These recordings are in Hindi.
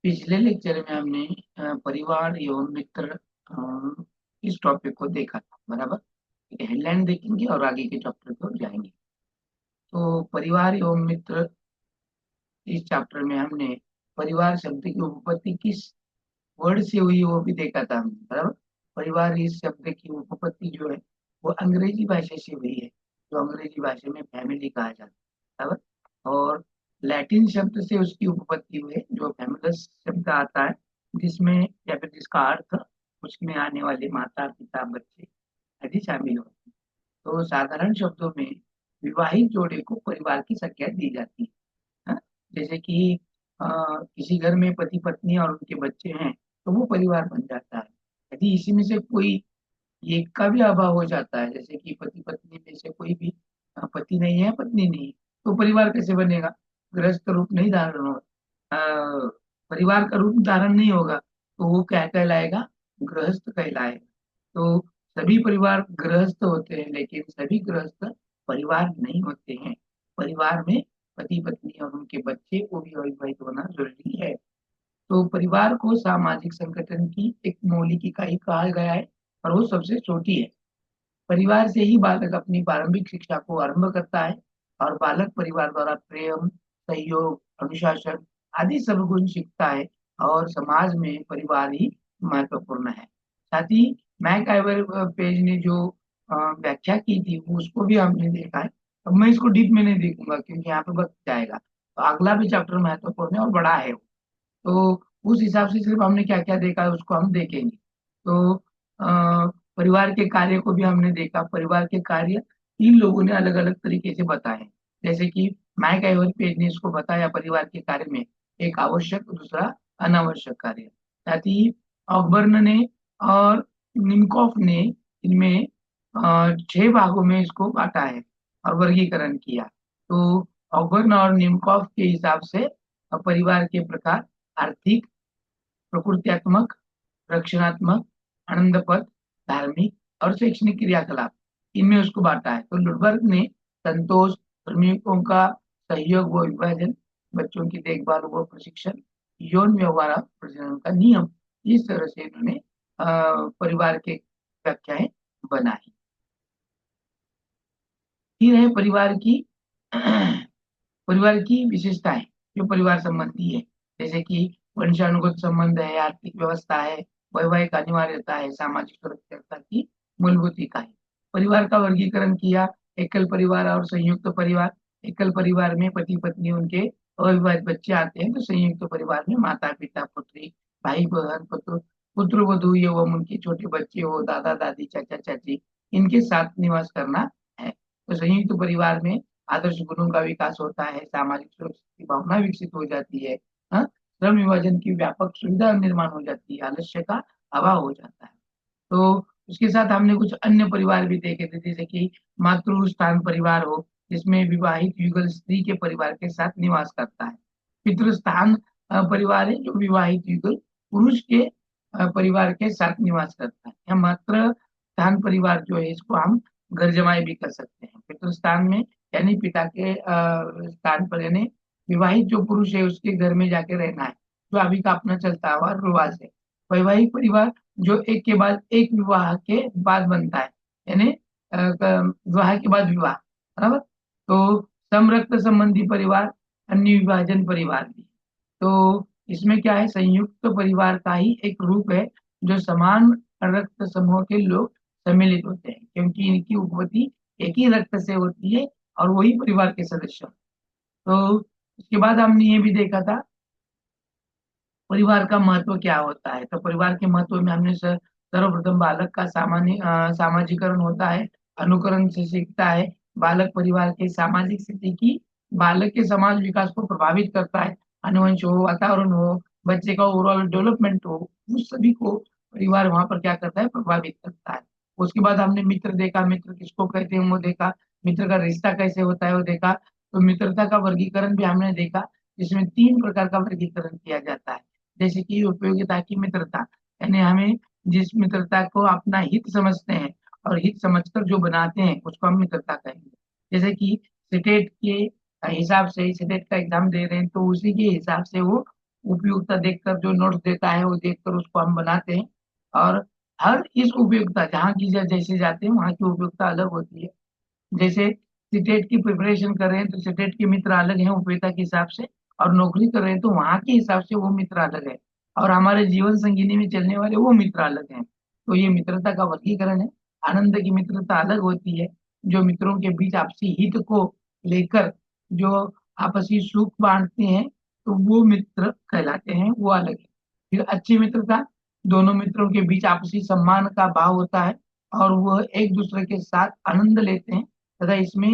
पिछले लेक्चर में हमने परिवार एवं मित्र इस टॉपिक को देखा था। बराबर। हेडलाइन देखेंगे और आगे के चैप्टर पर जाएंगे। तो परिवार एवं मित्र इस चैप्टर में हमने परिवार शब्द की उत्पत्ति किस वर्ड से हुई वो भी देखा था हमने। बराबर। परिवार इस शब्द की उत्पत्ति जो है वो अंग्रेजी भाषा से हुई है, जो अंग्रेजी भाषा में फैमिली कहा जाता है। बराबर। और लैटिन शब्द से उसकी उत्पत्ति हुई है, जो फैमिलस शब्द आता है, जिसमें या फिर जिसका अर्थ उसमें आने वाले माता पिता बच्चे आदि शामिल होते हैं। तो साधारण शब्दों में विवाहित जोड़े को परिवार की संज्ञा दी जाती है। हाँ? जैसे कि किसी घर में पति पत्नी और उनके बच्चे हैं तो वो परिवार बन जाता है। यदि इसी में से कोई एक का भी अभाव हो जाता है, जैसे कि पति पत्नी में से कोई भी पति नहीं है पत्नी नहीं है, तो परिवार कैसे बनेगा? गृहस्थ रूप नहीं धारण हो, परिवार का रूप धारण नहीं होगा, तो वो क्या कहलाएगा? गृहस्थ कहलाएगा। तो सभी परिवार गृहस्थ होते हैं, लेकिन सभी गृहस्थ परिवार नहीं होते हैं। परिवार में पति पत्नी और उनके बच्चे को भी अविवाहित होना जरूरी है। तो परिवार को सामाजिक संगठन की एक मौलिक इकाई कहा गया है और वो सबसे छोटी है। परिवार से ही बालक अपनी प्रारंभिक शिक्षा को आरंभ करता है और बालक परिवार द्वारा प्रेम, सहयोग, अनुशासन आदि सब गुण सीखता है। और समाज में परिवार ही महत्वपूर्ण है। साथ ही मैक आइवर पेज ने जो व्याख्या की थी वो उसको भी हमने देखा है। अब मैं इसको डीप में नहीं देखूंगा क्योंकि यहाँ पे वक्त जाएगा। तो अगला भी चैप्टर महत्वपूर्ण है और बड़ा है। तो उस हिसाब से सिर्फ हमने क्या क्या देखा है उसको हम देखेंगे। तो परिवार के कार्य को भी हमने देखा। परिवार के कार्य तीन लोगों ने अलग अलग तरीके से बताए। जैसे कि मैक आइवर पेज ने इसको बताया परिवार के कार्य में एक आवश्यक, दूसरा अनावश्यक कार्य। साथ ही ऑकबर्न ने और निमकॉफ ने इनमें 6 भागों में इसको बांटा है और वर्गीकरण किया। तो ऑकबर्न और निमकॉफ के हिसाब से परिवार के प्रकार आर्थिक, प्रकृत्यात्मक, रक्षणात्मक, आनंदप्रद, धार्मिक और शैक्षणिक क्रियाकलाप, इनमें उसको बांटा है। तो लुडबर्ग ने संतोष, श्रमिकों का सहयोग व विभाजन, बच्चों की देखभाल व प्रशिक्षण, यौन व्यवहार और प्रजनन का नियम, इस तरह से इन्होंने परिवार के व्याख्याएं बनाई। फिर है परिवार की विशेषताएं जो परिवार संबंधी है। जैसे कि वंशानुगत संबंध है, आर्थिक व्यवस्था है, वैवाहिक अनिवार्यता है, सामाजिक सुरक्षा की मूलभूत इकाई। परिवार का वर्गीकरण किया, एकल परिवार और संयुक्त परिवार। एकल परिवार में पति पत्नी उनके अविवाहित बच्चे आते हैं, तो संयुक्त परिवार में माता पिता पुत्री भाई बहन पुत्र पुत्र वधू एवं उनके छोटे बच्चे हो, दादा दादी चाचा चाची, इनके साथ निवास करना है। तो संयुक्त परिवार में आदर्श गुणों का विकास होता है, सामाजिक सुरक्षा की भावना विकसित हो जाती है। हाँ? श्रम विभाजन की व्यापक सुविधा निर्माण हो जाती है, आलस्य का अभाव हो जाता है। तो उसके साथ हमने कुछ अन्य परिवार भी देखे थे, जैसे कि मातृ स्थान परिवार हो, जिसमें विवाहित युगल स्त्री के परिवार के साथ निवास करता है। पितृस्थान परिवार है, जो विवाहित युगल पुरुष के परिवार के साथ निवास करता है। या मातृ स्थान परिवार जो है, इसको हम घर जमाई भी कर सकते हैं। पितृस्थान में यानी पिता के स्थान पर, यानी विवाहित जो पुरुष है उसके घर में जाके रहना है, जो अभी का अपना चलता हुआ रिवाज है। वैवाहिक परिवार जो एक के बाद एक विवाह के बाद बनता है, यानी विवाह के बाद विवाह। बराबर। तो समरक्त संबंधी परिवार, अन्य विभाजन परिवार भी। तो इसमें क्या है, संयुक्त परिवार का ही एक रूप है, जो समान रक्त समूह के लोग सम्मिलित होते हैं, क्योंकि इनकी उत्पत्ति एक ही रक्त से होती है और वही परिवार के सदस्य। तो उसके बाद हमने ये भी देखा था परिवार का महत्व क्या होता है। तो परिवार के महत्व में हमने सर्वप्रथम बालक का सामाजिकरण होता है, अनुकरण से सीखता है। बालक परिवार के सामाजिक स्थिति की बालक के समाज विकास को प्रभावित करता है। अनुवंश हो, वातावरण हो, बच्चे का ओवरऑल डेवलपमेंट हो, उस सभी को परिवार वहां पर क्या करता है, प्रभावित करता है। उसके बाद हमने मित्र देखा, मित्र किसको कहते हैं वो देखा, मित्र का रिश्ता कैसे होता है वो देखा। तो मित्रता का वर्गीकरण भी हमने देखा, जिसमें 3 प्रकार का वर्गीकरण किया जाता है। जैसे कि उपयोगिता की मित्रता, यानी हमें जिस मित्रता को अपना हित समझते हैं और हित समझकर जो बनाते हैं उसको हम मित्रता कहेंगे। जैसे कि स्टेट के हिसाब से स्टेट का एग्जाम दे रहे हैं तो उसी के हिसाब से वो उपयोगिता देखकर जो नोट्स देता है वो देखकर उसको हम बनाते हैं। और हर इस उपयोगिता जहाँ की जैसे जाते हैं वहाँ की उपयोगिता अलग होती है। जैसे सीटेट की प्रिपरेशन कर रहे हैं तो सीटेट के मित्र अलग हैं उपयोगिता के हिसाब से, और नौकरी कर रहे हैं तो वहाँ के हिसाब से वो मित्र अलग है, और हमारे जीवन संगिनी में चलने वाले वो मित्र अलग हैं। तो ये मित्रता का वर्गीकरण है। आनंद की मित्रता अलग होती है, जो मित्रों के बीच आपसी हित को लेकर जो आपसी सुख बांटते हैं, तो वो मित्र कहलाते हैं, वो अलग है। फिर अच्छी मित्रता, दोनों मित्रों के बीच आपसी सम्मान का भाव होता है, और वह एक दूसरे के साथ आनंद लेते हैं, तथा इसमें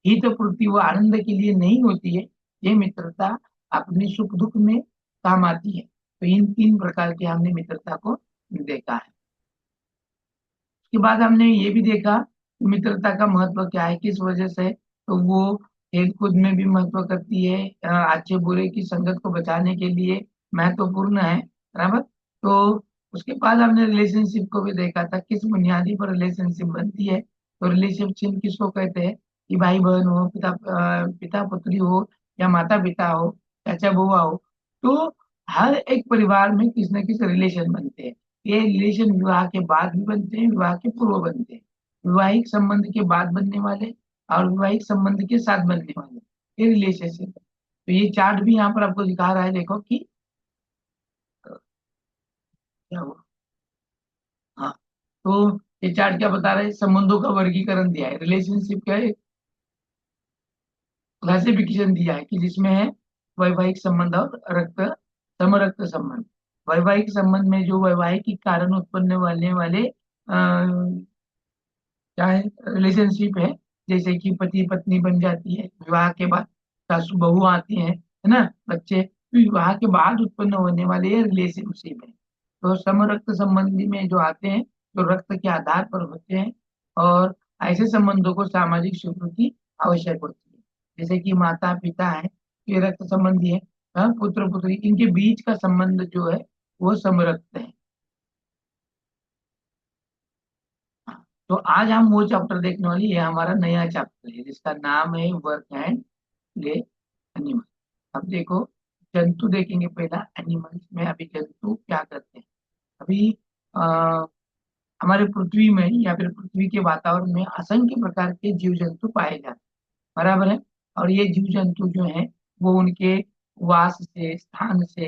हित पूर्ति व आनंद के लिए नहीं होती है। ये मित्रता अपने सुख दुख में काम आती है। तो इन तीन प्रकार की हमने मित्रता को देखा है। उसके बाद हमने ये भी देखा कि मित्रता का महत्व क्या है, किस वजह से। तो वो खेल कूद में भी महत्व करती है, अच्छे बुरे की संगत को बचाने के लिए महत्वपूर्ण है, बराबर। तो उसके बाद हमने रिलेशनशिप को भी देखा था, किस बुनियादी पर रिलेशनशिप बनती है। तो रिलेशनशिप किसको कहते हैं कि भाई बहन हो, पिता पुत्री हो, या माता पिता हो, चाचा बुआ हो। तो हर एक परिवार में किस न किस रिलेशन बनते हैं। ये रिलेशन विवाह के बाद भी बनते हैं, विवाह के पूर्व बनते हैं। वैवाहिक संबंध के बाद बनने वाले और वैवाहिक संबंध के साथ बनने वाले, ये रिलेशनशिप है। तो ये चार्ट भी यहाँ पर आपको दिखा रहा है, देखो कि क्या हुआ। हाँ, तो ये चार्ट क्या बता रहा है, संबंधों का वर्गीकरण दिया है, रिलेशनशिप का क्लासिफिकेशन दिया है कि जिसमें है वैवाहिक संबंध और समरक्त संबंध। वैवाहिक संबंध में जो वैवाहिक कारण उत्पन्न होने वाले क्या है, रिलेशनशिप है। जैसे कि पति पत्नी बन जाती है विवाह के बाद, सासू बहू आती है ना, बच्चे, तो विवाह के बाद उत्पन्न होने वाले ये रिलेशनशिप है। तो समरक्त संबंधी में जो आते हैं, जो रक्त के आधार पर होते हैं, और ऐसे संबंधों को सामाजिक स्वीकृति आवश्यक होती है। जैसे कि माता पिता है, ये रक्त संबंधी है। पुत्र पुत्री, इनके बीच का संबंध जो है वो समरक्त है। हाँ, तो आज हम वो चैप्टर देखने वाली, ये हमारा नया चैप्टर है जिसका नाम है वर्क एंड प्ले एनिमल। अब देखो, जंतु देखेंगे पहला, एनिमल्स में अभी जंतु क्या करते हैं। अभी आ, हमारे पृथ्वी में या फिर पृथ्वी के वातावरण में असंख्य प्रकार के जीव जंतु पाए जाते हैं, बराबर है। और ये जीव जंतु जो है वो उनके वास से, स्थान से,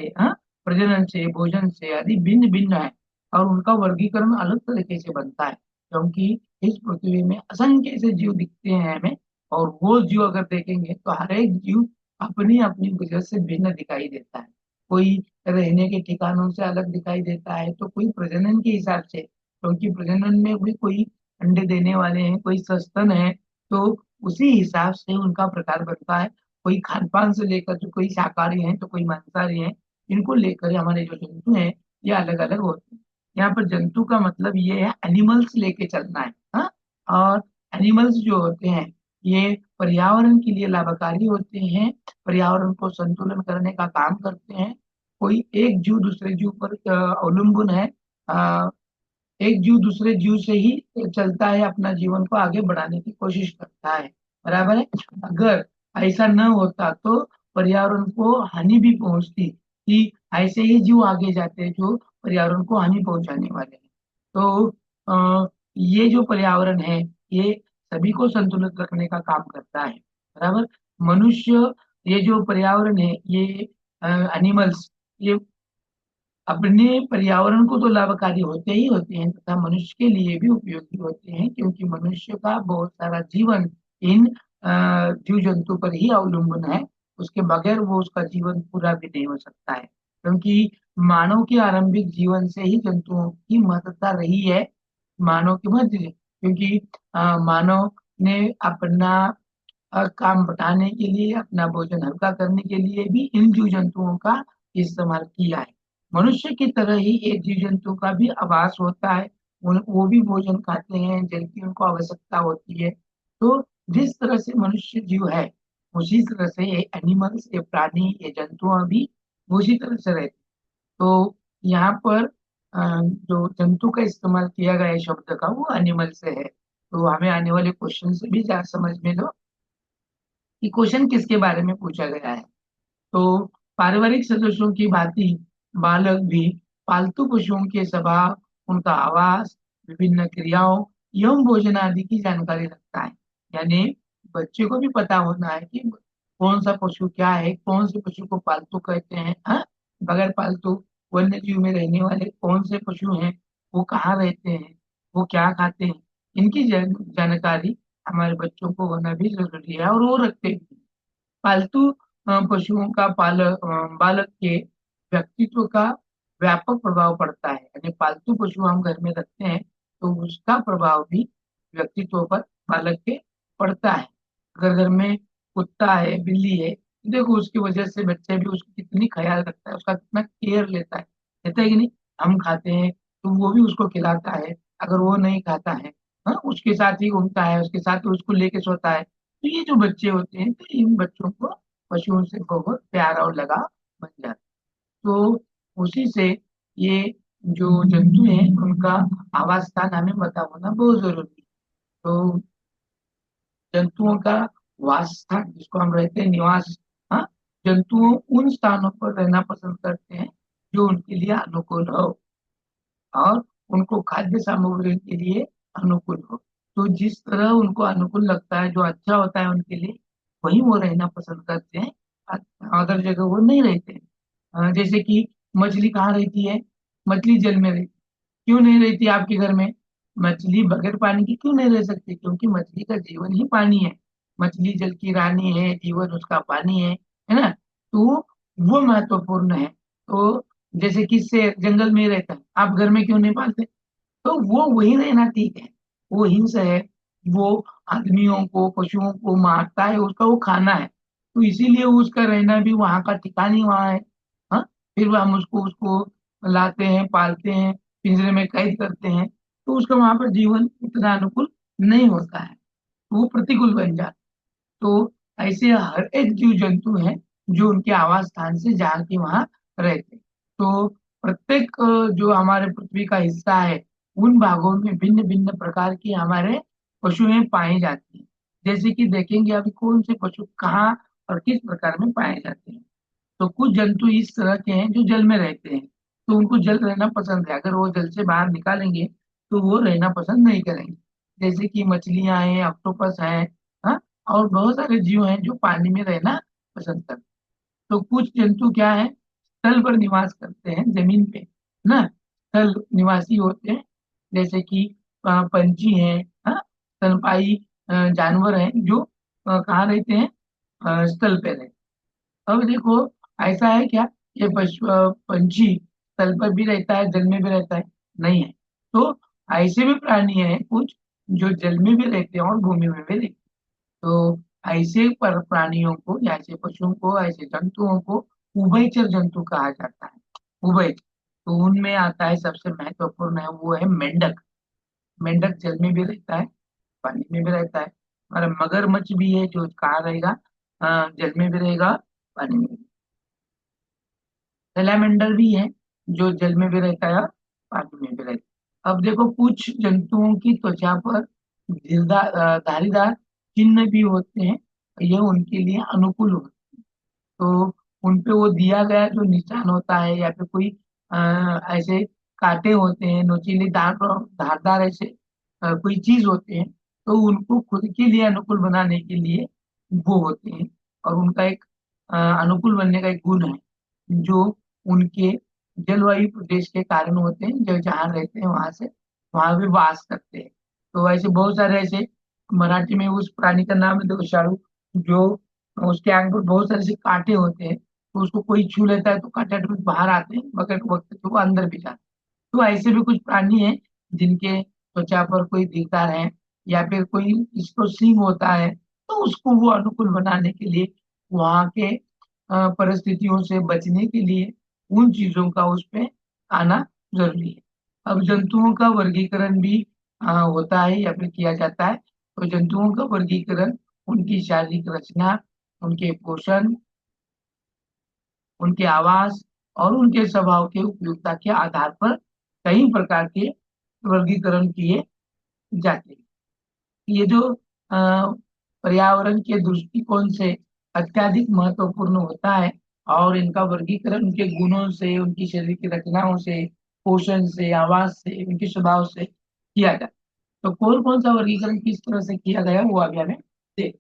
प्रजनन से, भोजन से आदि भिन्न भिन्न है, और उनका वर्गीकरण अलग तरीके से बनता है, क्योंकि इस पृथ्वी में असंख्य ऐसे जीव दिखते हैं हमें। और वो जीव अगर देखेंगे तो हर एक जीव अपनी अपनी वजह से भिन्न दिखाई देता है। कोई रहने के ठिकानों से अलग दिखाई देता है, तो कोई प्रजनन के हिसाब से, क्योंकि प्रजनन में भी कोई अंडे देने वाले हैं, कोई सस्तन है, तो उसी हिसाब से उनका प्रकार बनता है। कोई खान पान से लेकर, तो कोई शाकाहारी है तो कोई मांसाहारी है, इनको लेकर हमारे जो जंतु हैं ये अलग अलग होते हैं। यहाँ पर जंतु का मतलब ये है एनिमल्स लेके चलना है, हाँ। और एनिमल्स जो होते हैं ये पर्यावरण के लिए लाभकारी होते हैं, पर्यावरण को संतुलन करने का काम करते हैं। कोई एक जीव दूसरे जीव पर अवलंबन है, एक जीव दूसरे जीव से ही चलता है, अपना जीवन को आगे बढ़ाने की कोशिश करता है, बराबर है। अगर ऐसा न होता तो पर्यावरण को हानि भी पहुंचती, कि ऐसे ही जीव आगे जाते हैं जो पर्यावरण को हानि पहुंचाने वाले हैं। तो ये जो पर्यावरण है ये सभी को संतुलित रखने का काम करता है, बराबर। मनुष्य, ये जो पर्यावरण है ये एनिमल्स, ये अपने पर्यावरण को तो लाभकारी होते ही होते हैं, तथा मनुष्य के लिए भी उपयोगी होते हैं, क्योंकि मनुष्य का बहुत सारा जीवन इन जीव जंतु पर ही अवलंबन है। उसके बगैर वो उसका जीवन पूरा भी नहीं हो सकता है, क्योंकि मानव के आरंभिक जीवन से ही जंतुओं की महत्वता रही है। मानव की महत्व, क्योंकि मानव ने अपना काम बढ़ाने के लिए, अपना भोजन हल्का करने के लिए भी इन जीव जंतुओं का इस्तेमाल किया है। मनुष्य की तरह ही एक जीव जंतु का भी आवास होता है, वो भी भोजन खाते हैं, जल की उनको आवश्यकता होती है। तो जिस तरह से मनुष्य जीव है, उसी तरह से ये एनिमल्स, ये प्राणी, ये जंतु भी उसी तरह से रहते। तो यहाँ पर जो जंतु का इस्तेमाल किया गया है शब्द का, वो एनिमल से है। तो हमें आने वाले क्वेश्चन से भी समझ में लो कि क्वेश्चन किसके बारे में पूछा गया है। तो पारिवारिक सदस्यों की भांति बालक भी पालतू पशुओं के स्वभाव, उनका आवास, विभिन्न क्रियाओं एवं भोजन आदि की जानकारी रखता है। यानी बच्चे को भी पता होना है कि कौन सा पशु क्या है, कौन से पशु को पालतू कहते हैं, हाँ, बगैर पालतू वन्य जीव में रहने वाले कौन से पशु हैं, वो कहाँ रहते हैं, वो क्या खाते हैं, इनकी जानकारी हमारे बच्चों को होना भी जरूरी है, और वो रखते भी हैं। पालतू पशुओं का बालक के व्यक्तित्व का व्यापक प्रभाव पड़ता है। यानी पालतू पशु हम घर में रखते हैं तो उसका प्रभाव भी व्यक्तित्व पर बालक के पड़ता है। अगर घर में कुत्ता है, बिल्ली है, देखो उसकी वजह से बच्चे भी उसका कितनी ख्याल रखता है, उसका कितना केयर लेता है कि नहीं। हम खाते हैं तो वो भी उसको खिलाता है, अगर वो नहीं खाता है, हाँ, उसके साथ ही घूमता है, उसके साथ ही उसको लेके सोता है। तो ये जो बच्चे होते हैं, तो इन बच्चों को पशुओं से बहुत प्यार और लगाव बन जाता है। तो उसी से ये जो जंतु हैं उनका आवास स्थान हमें पता होना बहुत जरूरी है। तो जंतुओं का वास स्थान जिसको हम रहते हैं, निवास, हाँ, जंतु उन स्थानों पर रहना पसंद करते हैं जो उनके लिए अनुकूल हो और उनको खाद्य सामग्री के लिए अनुकूल हो। तो जिस तरह उनको अनुकूल लगता है, जो अच्छा होता है उनके लिए, वही वो रहना पसंद करते हैं। अदर जगह वो नहीं रहते हैं। जैसे कि मछली कहाँ रहती है? मछली जल में रहती। क्यों नहीं रहती आपके घर में? मछली बगैर पानी की क्यों नहीं रह सकती? क्योंकि मछली का जीवन ही पानी है। मछली जल की रानी है, जीवन उसका पानी है ना। तो वो महत्वपूर्ण है। तो जैसे कि शेर जंगल में रहता है, आप घर में क्यों नहीं पालते? तो वो वही रहना ठीक है। वो हिंस है, वो आदमियों को पशुओं को मारता है, उसका वो खाना है। तो इसीलिए उसका रहना भी वहां का ठिकाना ही वहां है। हाँ, फिर हम उसको उसको लाते हैं, पालते हैं, पिंजरे में कैद करते हैं, तो उसका वहां पर जीवन इतना अनुकूल नहीं होता है, तो वो प्रतिकूल बन जाता है। तो ऐसे हर एक जीव जंतु है जो उनके आवास स्थान से जहाँ की वहाँ रहते हैं। तो प्रत्येक जो हमारे पृथ्वी का हिस्सा है, उन भागों में भिन्न भिन्न प्रकार की हमारे पशुएं पाई जाती हैं। जैसे कि देखेंगे अभी कौन से पशु कहाँ और किस प्रकार में पाए जाते हैं। तो कुछ जंतु इस तरह के हैं जो जल में रहते हैं, तो उनको जल रहना पसंद है। अगर वो जल से बाहर निकालेंगे तो वो रहना पसंद नहीं करेंगे। जैसे कि मछलियां हैं, ऑक्टोपस हैं, हाँ, और बहुत सारे जीव हैं जो पानी में रहना पसंद करते हैं। तो कुछ जंतु क्या है, स्थल पर निवास करते हैं, जमीन पे ना, स्थल निवासी होते हैं। जैसे कि पंछी हैं, हाँ, स्तनपायी जानवर हैं जो कहाँ रहते हैं, स्थल पे रहते हैं। अब देखो, ऐसा है क्या, ये पंछी स्थल पर भी रहता है, जल में भी रहता है? नहीं है। तो ऐसे भी प्राणी हैं कुछ जो जल में भी रहते हैं और भूमि में भी रहते हैं। तो ऐसे पर प्राणियों को या ऐसे पशुओं को, ऐसे जंतुओं को उभयचर जंतु कहा जाता है। उभयचर, तो उनमें आता है सबसे महत्वपूर्ण है, वो है मेंढक। मेंढक जल में भी रहता है, पानी में भी रहता है। और मगरमच्छ भी है जो कहाँ रहेगा, जल में भी रहेगा, पानी में भी। सैलामेंडर भी है जो जल में भी रहता है और पानी में भी रहता है। अब देखो, कुछ जंतुओं की त्वचा पर धारीदार चिन्ह भी होते हैं, यह उनके लिए अनुकूल होते हैं। तो उनपे वो दिया गया जो निशान होता है या फिर कोई ऐसे कांटे होते हैं, नोकीले धारदार ऐसे कोई चीज होते हैं, तो उनको खुद के लिए अनुकूल बनाने के लिए वो होते हैं। और उनका एक अनुकूल बनने का एक गुण है जो उनके जलवायु प्रदेश के कारण होते हैं, जो जहाँ रहते हैं वहां से वहां भी वास करते हैं। तो ऐसे बहुत सारे ऐसे, मराठी में उस प्राणी का नाम है देखो, शाहरुख, जो उसके आंख पर बहुत सारे ऐसे कांटे होते हैं, तो उसको कोई छू लेता है तो कांटे टूट बाहर आते हैं, मगर वक्त तो वो अंदर भी जाते हैं। तो ऐसे भी कुछ प्राणी हैं जिनके त्वचा पर कोई दिखता है या फिर कोई इसको सींग होता है, तो उसको वो अनुकूल बनाने के लिए, वहां के परिस्थितियों से बचने के लिए उन चीजों का उस पे आना जरूरी है। अब जंतुओं का वर्गीकरण भी होता है या फिर किया जाता है। तो जंतुओं का वर्गीकरण उनकी शारीरिक रचना, उनके पोषण, उनके आवास और उनके स्वभाव के उपयोगिता के आधार पर कई प्रकार के वर्गीकरण किए जाते हैं। ये जो पर्यावरण के दृष्टिकोण से अत्यधिक महत्वपूर्ण होता है, और इनका वर्गीकरण उनके गुणों से, उनकी शरीर की रचनाओं से, पोषण से, आवाज से, उनके स्वभाव से किया जाता है। तो कौन कौन सा वर्गीकरण किस तरह से किया गया वो अभी हमें देख।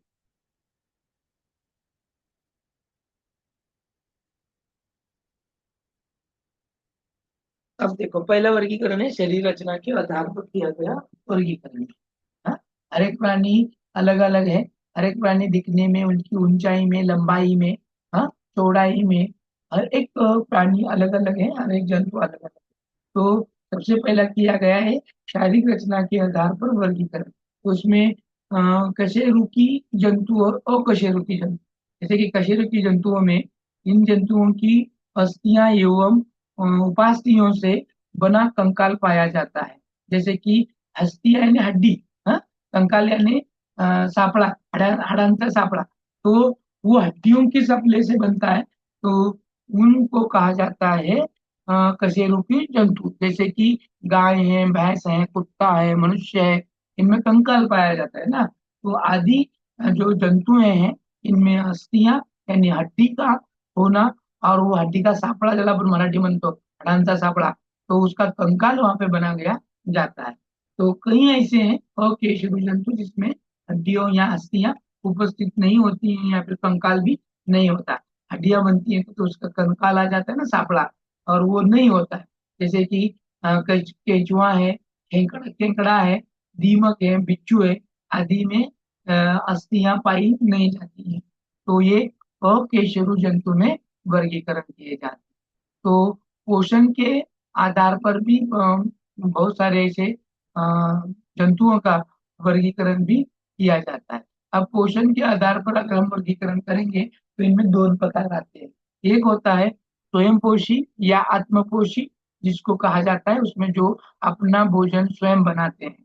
अब देखो, पहला वर्गीकरण है शरीर रचना के आधार पर किया गया वर्गीकरण। हाँ? हर एक प्राणी अलग अलग है। हर एक प्राणी दिखने में, उनकी ऊंचाई में, लंबाई में, हाँ, चौड़ाई में, हर एक प्राणी अलग अलग है, हर एक जंतु अलग अलग। तो सबसे पहला किया गया है शारीरिक रचना के आधार पर वर्गीकरण। तो उसमें कशेरुकी जंतु और अकशेरुकी जंतु। जैसे कि कशेरुकी जंतुओं में इन जंतुओं की अस्थियां एवं उपास्थियों से बना कंकाल पाया जाता है। जैसे कि हस्ती यानी हड्डी, हाँ, कंकाल यानी सापड़ा, हडांचा सापड़ा। तो वो हड्डियों के सपले से बनता है। तो उनको कहा जाता है कशेरुकी जंतु। जैसे कि गाय है, भैंस है, कुत्ता है, मनुष्य है, इनमें कंकाल पाया जाता है ना। तो आदि जो जंतु हैं, इनमें अस्थियां यानी हड्डी का होना, और वो हड्डी का सापड़ा, ज्यादा अपन मराठी म्हणतो हाडांचा सापड़ा, तो उसका कंकाल वहां पे बना गया जाता है। तो कई ऐसे हैं अकेशरी जंतु जिसमें हड्डियों या अस्थियां उपस्थित नहीं होती हैं, या फिर कंकाल भी नहीं होता। हड्डियां बनती हैं तो उसका कंकाल आ जाता है ना, सापड़ा, और वो नहीं होता है। जैसे कि केंचुआ है, केंकड़ा है, दीमक है, बिच्छू है, आदि में अस्थियां पाई नहीं जाती हैं। तो ये अकेशरू जंतु में वर्गीकरण किए जाते हैं। तो पोषण के आधार पर भी बहुत सारे ऐसे जंतुओं का वर्गीकरण भी किया जाता है। अब पोषण के आधार पर अगर हम वर्गीकरण करेंगे तो इनमें दो प्रकार आते हैं। एक होता है स्वयंपोषी या आत्मपोषी, जिसको कहा जाता है उसमें जो अपना भोजन स्वयं बनाते हैं,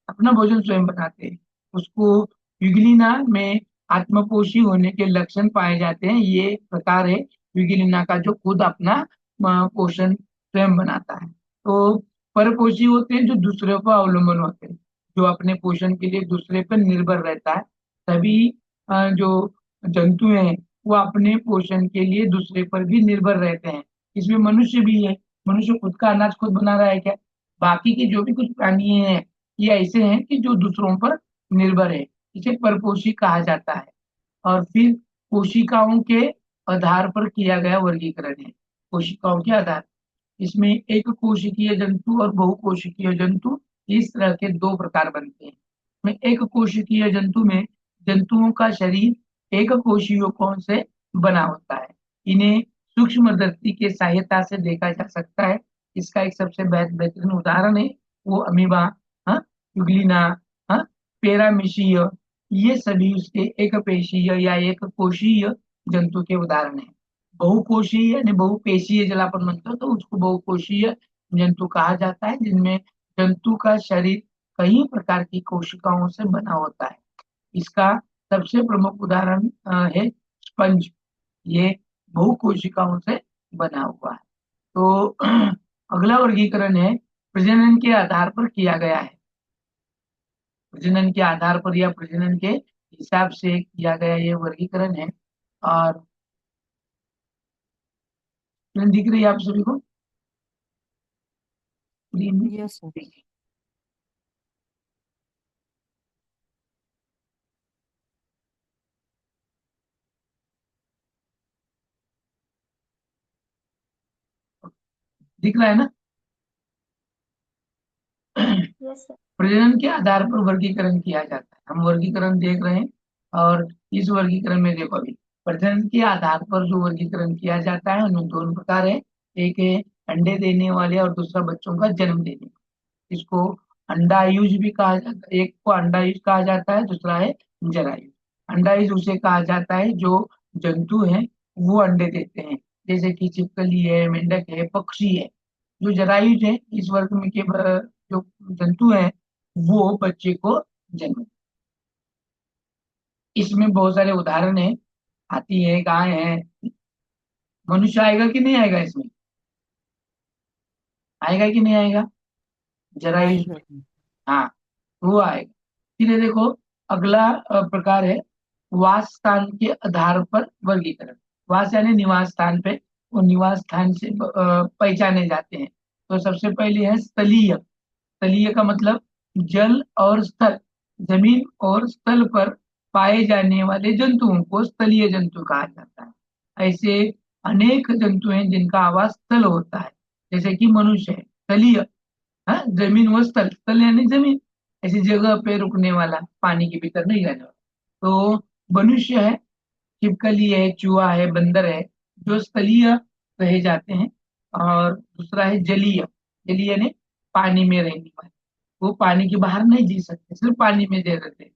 अपना भोजन स्वयं बनाते हैं, उसको यूग्लिना में आत्मपोषी होने के लक्षण पाए जाते हैं। ये प्रकार है यूग्लिना का, जो खुद अपना पोषण स्वयं बनाता है। तो परपोषी होते हैं जो दूसरे पर अवलंबन होते हैं, जो अपने पोषण के लिए दूसरे पर निर्भर रहता है। तभी जो जंतु हैं वो अपने पोषण के लिए दूसरे पर भी निर्भर रहते हैं। इसमें मनुष्य भी है। मनुष्य खुद का अनाज खुद बना रहा है क्या? बाकी के जो भी कुछ प्राणी हैं, ये ऐसे हैं कि जो दूसरों पर निर्भर है। इसे परपोषी कहा जाता है। और फिर कोशिकाओं के आधार पर किया गया वर्गीकरण है। कोशिकाओं के आधार, इसमें एक कोशिकीय जंतु और बहुकोशिकीय जंतु, इस तरह के दो प्रकार बनते हैं। में एक कोशिकीय जंतु में जंतुओं का शरीर एक कोशियों से बना होता है। इन्हें सूक्ष्मदर्शी के सहायता से देखा जा सकता है। इसका एक सबसे बेहतरीन उदाहरण है वो अमीबा, हाँ, यूग्लिना, हाँ, पेरामीशिय, ये सभी उसके एक पेशीय या एक कोशीय जंतु के उदाहरण है। बहुकोशीय यानी बहुपेशीय जल अपन म्हणतो, तो उसको बहुकोशीय जंतु कहा जाता है, जिनमें जंतु का शरीर कई प्रकार की कोशिकाओं से बना होता है। इसका सबसे प्रमुख उदाहरण है स्पंज। ये बहुकोशिकाओं से बना हुआ है। तो अगला वर्गीकरण है प्रजनन के आधार पर किया गया है। प्रजनन के आधार पर या प्रजनन के हिसाब से किया गया ये वर्गीकरण है। और दिख रही है आप सभी को स्क्रीन में? Yes sir. दिख रहा है ना? Yes sir. प्रजनन के आधार पर वर्गीकरण किया जाता है। हम वर्गीकरण देख रहे हैं। और इस वर्गीकरण में देखो, अभी प्रजनन के आधार पर जो वर्गीकरण किया जाता है उनमें दोनों प्रकार है। एक है अंडे देने वाले और दूसरा बच्चों का जन्म देने वाले। इसको अंडायुज भी कहा जाता है। एक को अंडायुज कहा जाता है, दूसरा है जरायुज। अंडायुज उसे कहा जाता है जो जंतु है वो अंडे देते हैं, जैसे कि छिपकली है, मेंढक है, पक्षी है। जो जरायुज है इस वर्ग में के जो जंतु है वो बच्चे को जन्म। इसमें बहुत सारे उदाहरण है। हाथी है, गाय है। मनुष्य आएगा कि नहीं आएगा इसमें? आएगा कि नहीं आएगा जरायुज आएगा में? सर। हाँ, वो आएगा। फिर ये देखो, अगला प्रकार है वास स्थान के आधार पर वर्गीकरण। वास यानी निवास स्थान पे, वो निवास स्थान से पहचाने जाते हैं। तो सबसे पहले है स्थलीय। स्थलीय का मतलब जल और स्थल, जमीन और स्थल पर पाए जाने वाले जंतुओं को स्थलीय जंतु कहा जाता है। ऐसे अनेक जंतु हैं जिनका आवास स्थल होता है, जैसे कि मनुष्य है स्थलीय। हाँ, जमीन व स्थल, स्थल यानी जमीन, ऐसी जगह पे रुकने वाला, पानी के भीतर नहीं रहने वाला। तो मनुष्य है, छिपकली है, चूहा है, बंदर है, जो स्थलीय रहे जाते हैं। और दूसरा है जलीय। जलीय यानी पानी में रहने वाले, वो पानी के बाहर नहीं जी सकते, सिर्फ पानी में दे रहते हैं।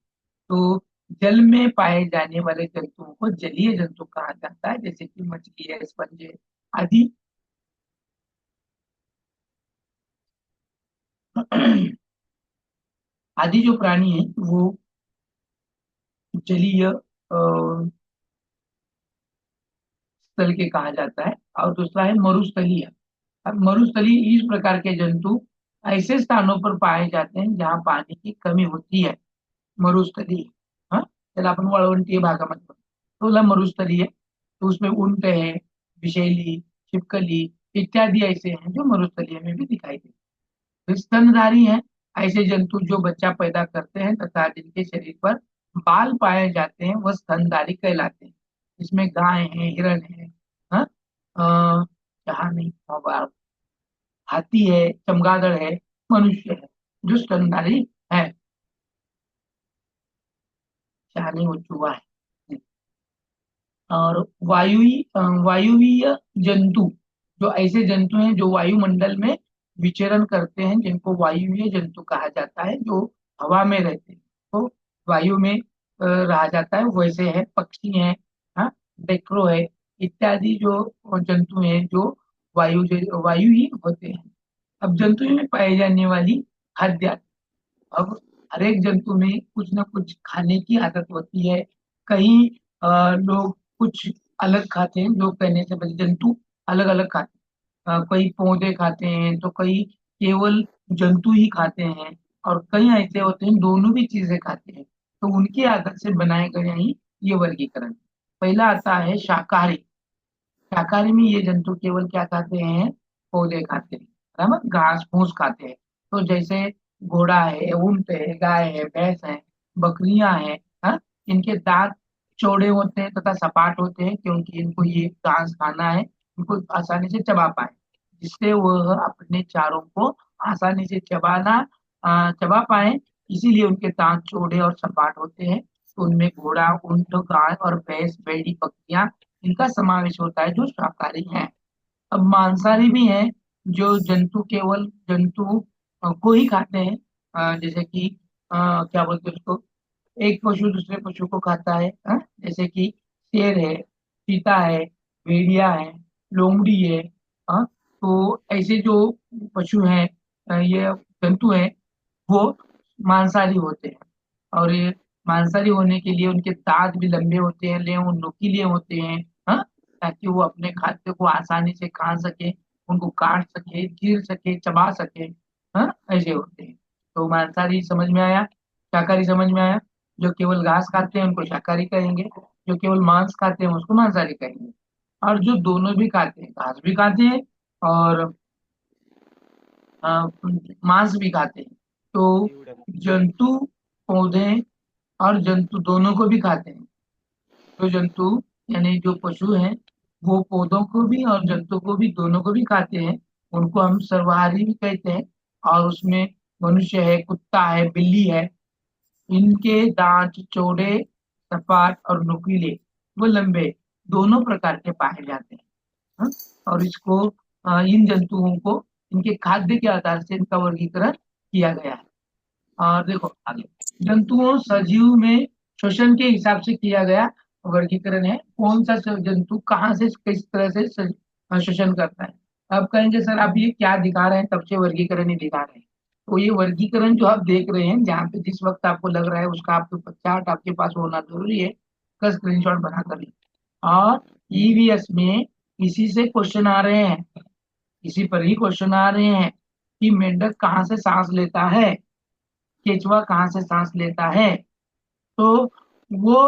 तो जल में पाए जाने वाले जंतुओं को जलीय जंतु कहा जाता है, जैसे कि मछली है, स्पंज है आदि। आदि जो प्राणी है वो जलीय स्थल के कहा जाता है। और दूसरा है मरुस्थलीय। अब मरुस्थलीय इस प्रकार के जंतु ऐसे स्थानों पर पाए जाते हैं जहाँ पानी की कमी होती है, मरुस्थलीय। हाँ, त्याला आपण वाळवंटीय भागामध्ये म्हणतो, तो मरुस्थलीय। तो उसमें ऊंट है, विषैली, छिपकली इत्यादि ऐसे हैं जो मरुस्थलीय में भी दिखाई देते हैं। फिर स्तनधारी हैं, ऐसे जंतु जो बच्चा पैदा करते हैं तथा जिनके शरीर पर बाल पाए जाते हैं वह स्तनधारी कहलाते हैं। इसमें गाय है, हिरण है, हाँ, जहाँ नहीं, हाथी है, चमगादड़ है, मनुष्य है, जो स्तनधारी है। चाहे वो चूहा है। और वायुवीय जंतु, जो ऐसे जंतु हैं जो वायुमंडल में विचरण करते हैं, जिनको वायुवीय जंतु कहा जाता है, जो हवा में रहते हैं, तो वायु में रहा जाता है। वैसे है पक्षी हैं, हाँ, डेक्रो है इत्यादि जो जंतु हैं जो वायु ही होते हैं। अब जंतु में पाई जाने वाली खाद्य। अब हर एक जंतु में कुछ ना कुछ खाने की आदत होती है। कई लोग कुछ अलग खाते हैं, लोग कहने से बड़े जंतु अलग अलग खाते हैं। कई पौधे खाते हैं, तो कई केवल जंतु ही खाते हैं, और कई ऐसे होते हैं दोनों भी चीजें खाते हैं। तो उनकी आदत से बनाए गए ही ये वर्गीकरण। पहला आता है शाकाहारी। शाकाहारी में ये जंतु केवल क्या खाते हैं, पौधे खाते हैं, बराबर, घास फूस खाते हैं। तो जैसे घोड़ा है, ऊंट है, गाय है, भैंस है, बकरियां हैं, हाँ, इनके दांत चौड़े होते हैं तथा सपाट होते हैं, क्योंकि इनको ये घास खाना है, इनको आसानी से चबा पाए, जिससे वह अपने चारों को आसानी से चबा पाए। इसीलिए उनके दांत चौड़े और सपाट होते हैं। तो उनमें घोड़ा, ऊंट, गाय और भैंस, भेड़ी, बकरियां, इनका समावेश होता है जो शाकाहारी हैं। अब मांसाहारी भी हैं, जो केवल जंतु को ही खाते हैं। जैसे कि क्या बोलते हैं उसको, एक पशु दूसरे पशु को खाता है, जैसे कि शेर है, चीता है, भेड़िया है, लोमड़ी है। तो ऐसे जो पशु हैं, ये जंतु हैं, वो मांसाहारी होते हैं। और ये मांसाहारी होने के लिए उनके दांत भी लंबे होते हैं, ले वो नुकीले होते हैं, हाँ, ताकि वो अपने खाद्य को आसानी से खा सके, उनको काट सके, चीर सके, चबा सके। हाँ, ऐसे होते हैं। तो मांसाहारी समझ में आया, शाकाहारी समझ में आया। जो केवल घास खाते हैं उनको शाकाहारी कहेंगे, जो केवल मांस खाते हैं उसको मांसाहारी कहेंगे। और जो दोनों भी खाते हैं, घास भी खाते हैं और मांस भी खाते हैं। तो जंतु, पौधे और जंतु दोनों को भी खाते हैं। जो जंतु यानी जो पशु हैं, वो पौधों को भी और जंतु को भी, दोनों को भी खाते हैं। उनको हम सर्वाहारी भी कहते हैं। और उसमें मनुष्य है, कुत्ता है, बिल्ली है, इनके दांत चौड़े, सपाट और नुकीले व लंबे दोनों प्रकार के पाए जाते हैं। हाँ? और इन जंतुओं को इनके खाद्य के आधार से इनका वर्गीकरण किया गया है। और देखो आगे, जंतुओं सजीव में श्वसन के हिसाब से किया गया वर्गीकरण है। कौन सा जंतु कहाँ से किस तरह से श्वसन करता है। अब कहेंगे सर आप ये क्या दिखा रहे हैं, तब से वर्गीकरण ही दिखा रहे हैं। तो ये वर्गीकरण जो आप देख रहे हैं, जहाँ पे जिस वक्त आपको लग रहा है उसका आपको चार्ट आपके पास होना जरूरी है, उसका स्क्रीनशॉट बना कर लीजिए। और ईवीएस में इसी से क्वेश्चन आ रहे हैं, इसी पर ही क्वेश्चन आ रहे हैं कि मेंढक कहाँ से सांस लेता है, केचुआ कहाँ से सांस लेता है। तो वो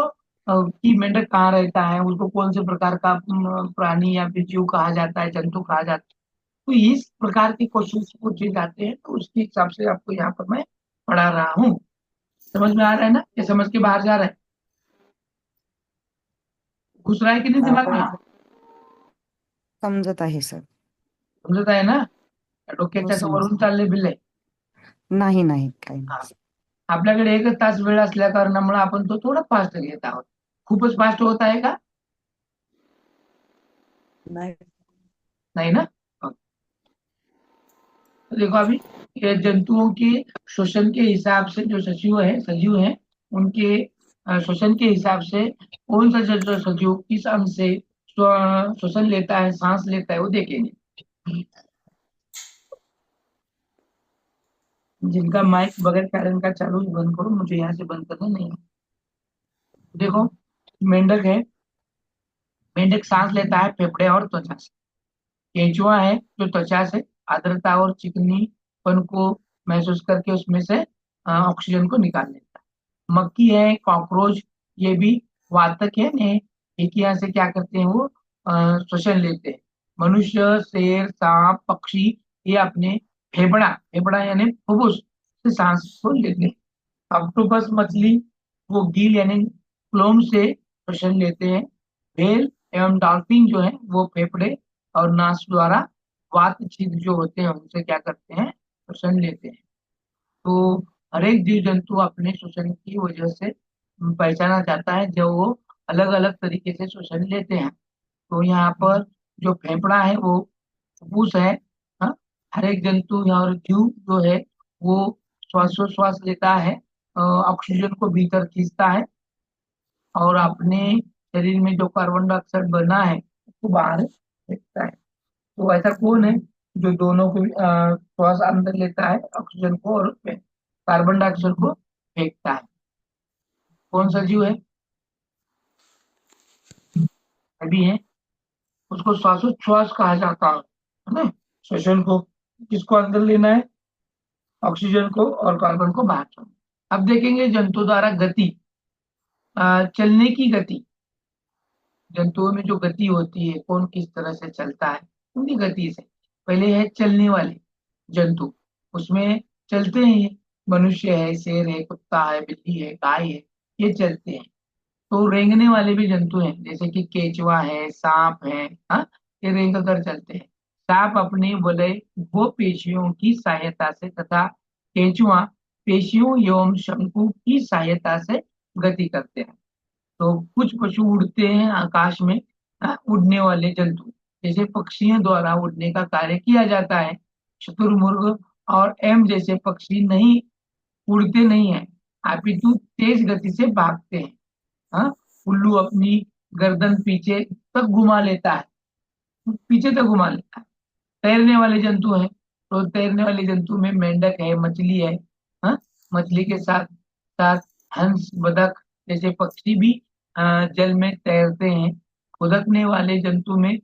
कि मेंढक कहाँ रहता है, उसको कौन से प्रकार का प्राणी या फिर जीव कहा जाता है, जंतु कहा जाता है। तो इस प्रकार के क्वेश्चन पूछे जाते हैं, तो उसके हिसाब से आपको यहाँ पर मैं पढ़ा रहा हूँ। समझ में आ रहा है ना, या समझ के बाहर जा रहा है, घुस रहा है कि नहीं दिमाग में? समजत आहे सर. समझता है ना? हो डोक्याच्या समज. वरून चालले बिल्ले. नाही नाही काही हा. नाही. आपल्याकडे एकच तास वेळ असल्या कारणामुळे आपण तो थोडा फास्ट घेत आहोत. खूपच फास्ट होत आहे का? नाही. नहीं ना? तो देखो अभी, ये जंतुओं के श्वसन के हिसाब से जो सजीव है उनके श्वसन के हिसाब से कौन सा सजीव किस अंग से श्वसन लेता है, सांस लेता है, वो देखेंगे। जिनका माइक बगैर कारण का चालू है, बंद करो, मुझे यहाँ से बंद करना नहीं है। देखो, मेंढक है, मेंढक सांस लेता है फेफड़े और त्वचा से। केंचुआ है जो त्वचा से आर्द्रता और चिकनीपन को महसूस करके उसमें से ऑक्सीजन को निकाल लेता है। मक्खी है, कॉकरोच, ये भी वातक है ने, एक यहाँ से क्या करते हैं, वो श्वसन लेते हैं। मनुष्य, शेर, सांप, पक्षी, ये अपने फेफड़ा फेफड़ा यानी फुफ्फुस से सांस को लेते हैं। ऑक्टोपस मछली वो गिल यानी क्लोम से श्वसन लेते हैं। व्हेल एवं डॉल्फिन जो है वो फेफड़े और नास द्वारा वात छिद्र जो होते हैं उनसे क्या करते हैं, श्वसन लेते हैं। तो हर एक जीव जंतु अपने श्वसन की वजह से पहचाना जाता है, जो वो अलग अलग तरीके से श्वसन लेते हैं। तो यहाँ पर जो फेफड़ा है वो फुफ्फुस है। हाँ? हर एक जंतु और जीव जो है वो श्वासोश्वास लेता है, ऑक्सीजन को भीतर खींचता है और अपने शरीर में जो कार्बन डाइऑक्साइड बना है उसको बाहर फेंकता है। तो ऐसा कौन है जो दोनों को श्वास अंदर लेता है, ऑक्सीजन को, और कार्बन डाइऑक्साइड को फेंकता है? कौन सा जीव है? अभी है, उसको श्वासोच्छ्वास कहा जाता है ना। श्वसन को किसको अंदर लेना है, ऑक्सीजन को, और कार्बन को बाहर छोड़ना। अब देखेंगे जंतु द्वारा गति, चलने की गति। जंतुओं में जो गति होती है, कौन किस तरह से चलता है, उनकी गति से। पहले है चलने वाले जंतु, उसमें चलते हैं ये। मनुष्य है, शेर है, कुत्ता है, बिल्ली है, गाय है, ये चलते हैं। तो रेंगने वाले भी जंतु हैं, जैसे कि केचुआ है, सांप है, हाँ, ये रेंग कर चलते हैं। सांप अपने बड़े वो पेशियों की सहायता से तथा केंचुआ पेशियों एवं शंकु की सहायता से गति करते हैं। तो कुछ पशु उड़ते हैं आकाश में, उड़ने वाले जंतु, जैसे पक्षियों द्वारा उड़ने का कार्य किया जाता है। शुतुरमुर्ग और एम जैसे पक्षी नहीं उड़ते नहीं है, अपितु तेज गति से भागते हैं। हाँ? उल्लू अपनी गर्दन पीछे तक घुमा लेता है, पीछे तक घुमा लेता है। तैरने वाले जंतु हैं, तो तैरने वाले जंतु में मेंढक है, मछली है। हाँ? मछली के साथ साथ हंस, बतख जैसे पक्षी भी जल में तैरते हैं। खुदकने वाले जंतु में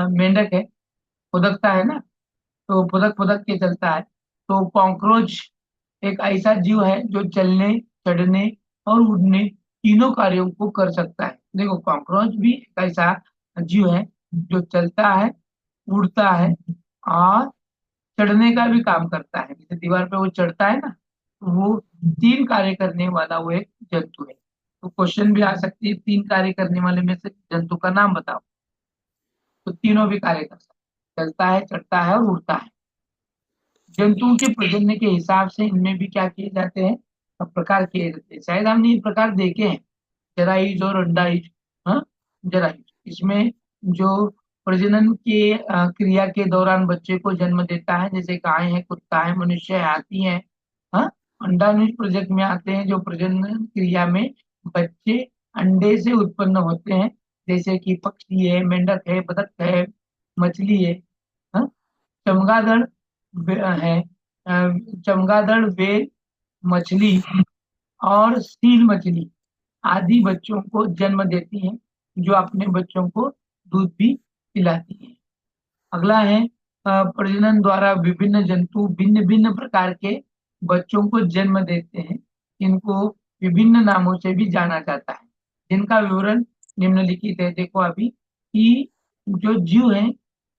मेंढक है, खुदकता है ना, तो फुदक फुदक के चलता है। तो कॉकरोच एक ऐसा जीव है जो चलने, चढ़ने और उड़ने तीनों कार्यों को कर सकता है। देखो, कॉकरोच भी एक ऐसा जीव है जो चलता है, उड़ता है और चढ़ने का भी काम करता है। जैसे दीवार पे वो चढ़ता है ना, तो वो तीन कार्य करने वाला वो एक जंतु है। तो क्वेश्चन भी आ सकती है, तीन कार्य करने वाले में से जंतु का नाम बताओ। तो तीनों भी कार्य कर सकता है, चलता है, चढ़ता है और उड़ता है। जंतुओं के प्रजनन के हिसाब से इनमें भी क्या किए जाते हैं, प्रकार किए जाते हैं। शायद हमने ये प्रकार देखे हैं, जरायुज और अंडायुज। हाँ, जरायुज इसमें जो प्रजनन के क्रिया के दौरान बच्चे को जन्म देता है, जैसे गाय है, कुत्ता है, मनुष्य है, हाथी है। हाँ, अंडानुज प्रजाति में आते हैं जो प्रजनन क्रिया में बच्चे अंडे से उत्पन्न होते हैं, जैसे कि पक्षी है, मेंढक है, बतख है, मछली है। हाँ? चमगादड़ है, चमगादड़, व्हेल मछली और सील मछली आदि बच्चों को जन्म देती हैं, जो अपने बच्चों को दूध भी पिलाती हैं। अगला है, प्रजनन द्वारा विभिन्न जंतु भिन्न भिन्न प्रकार के बच्चों को जन्म देते हैं, इनको विभिन्न नामों से भी जाना जाता है। जिनका विवरण निम्नलिखित है। देखो अभी कि जो जीव हैं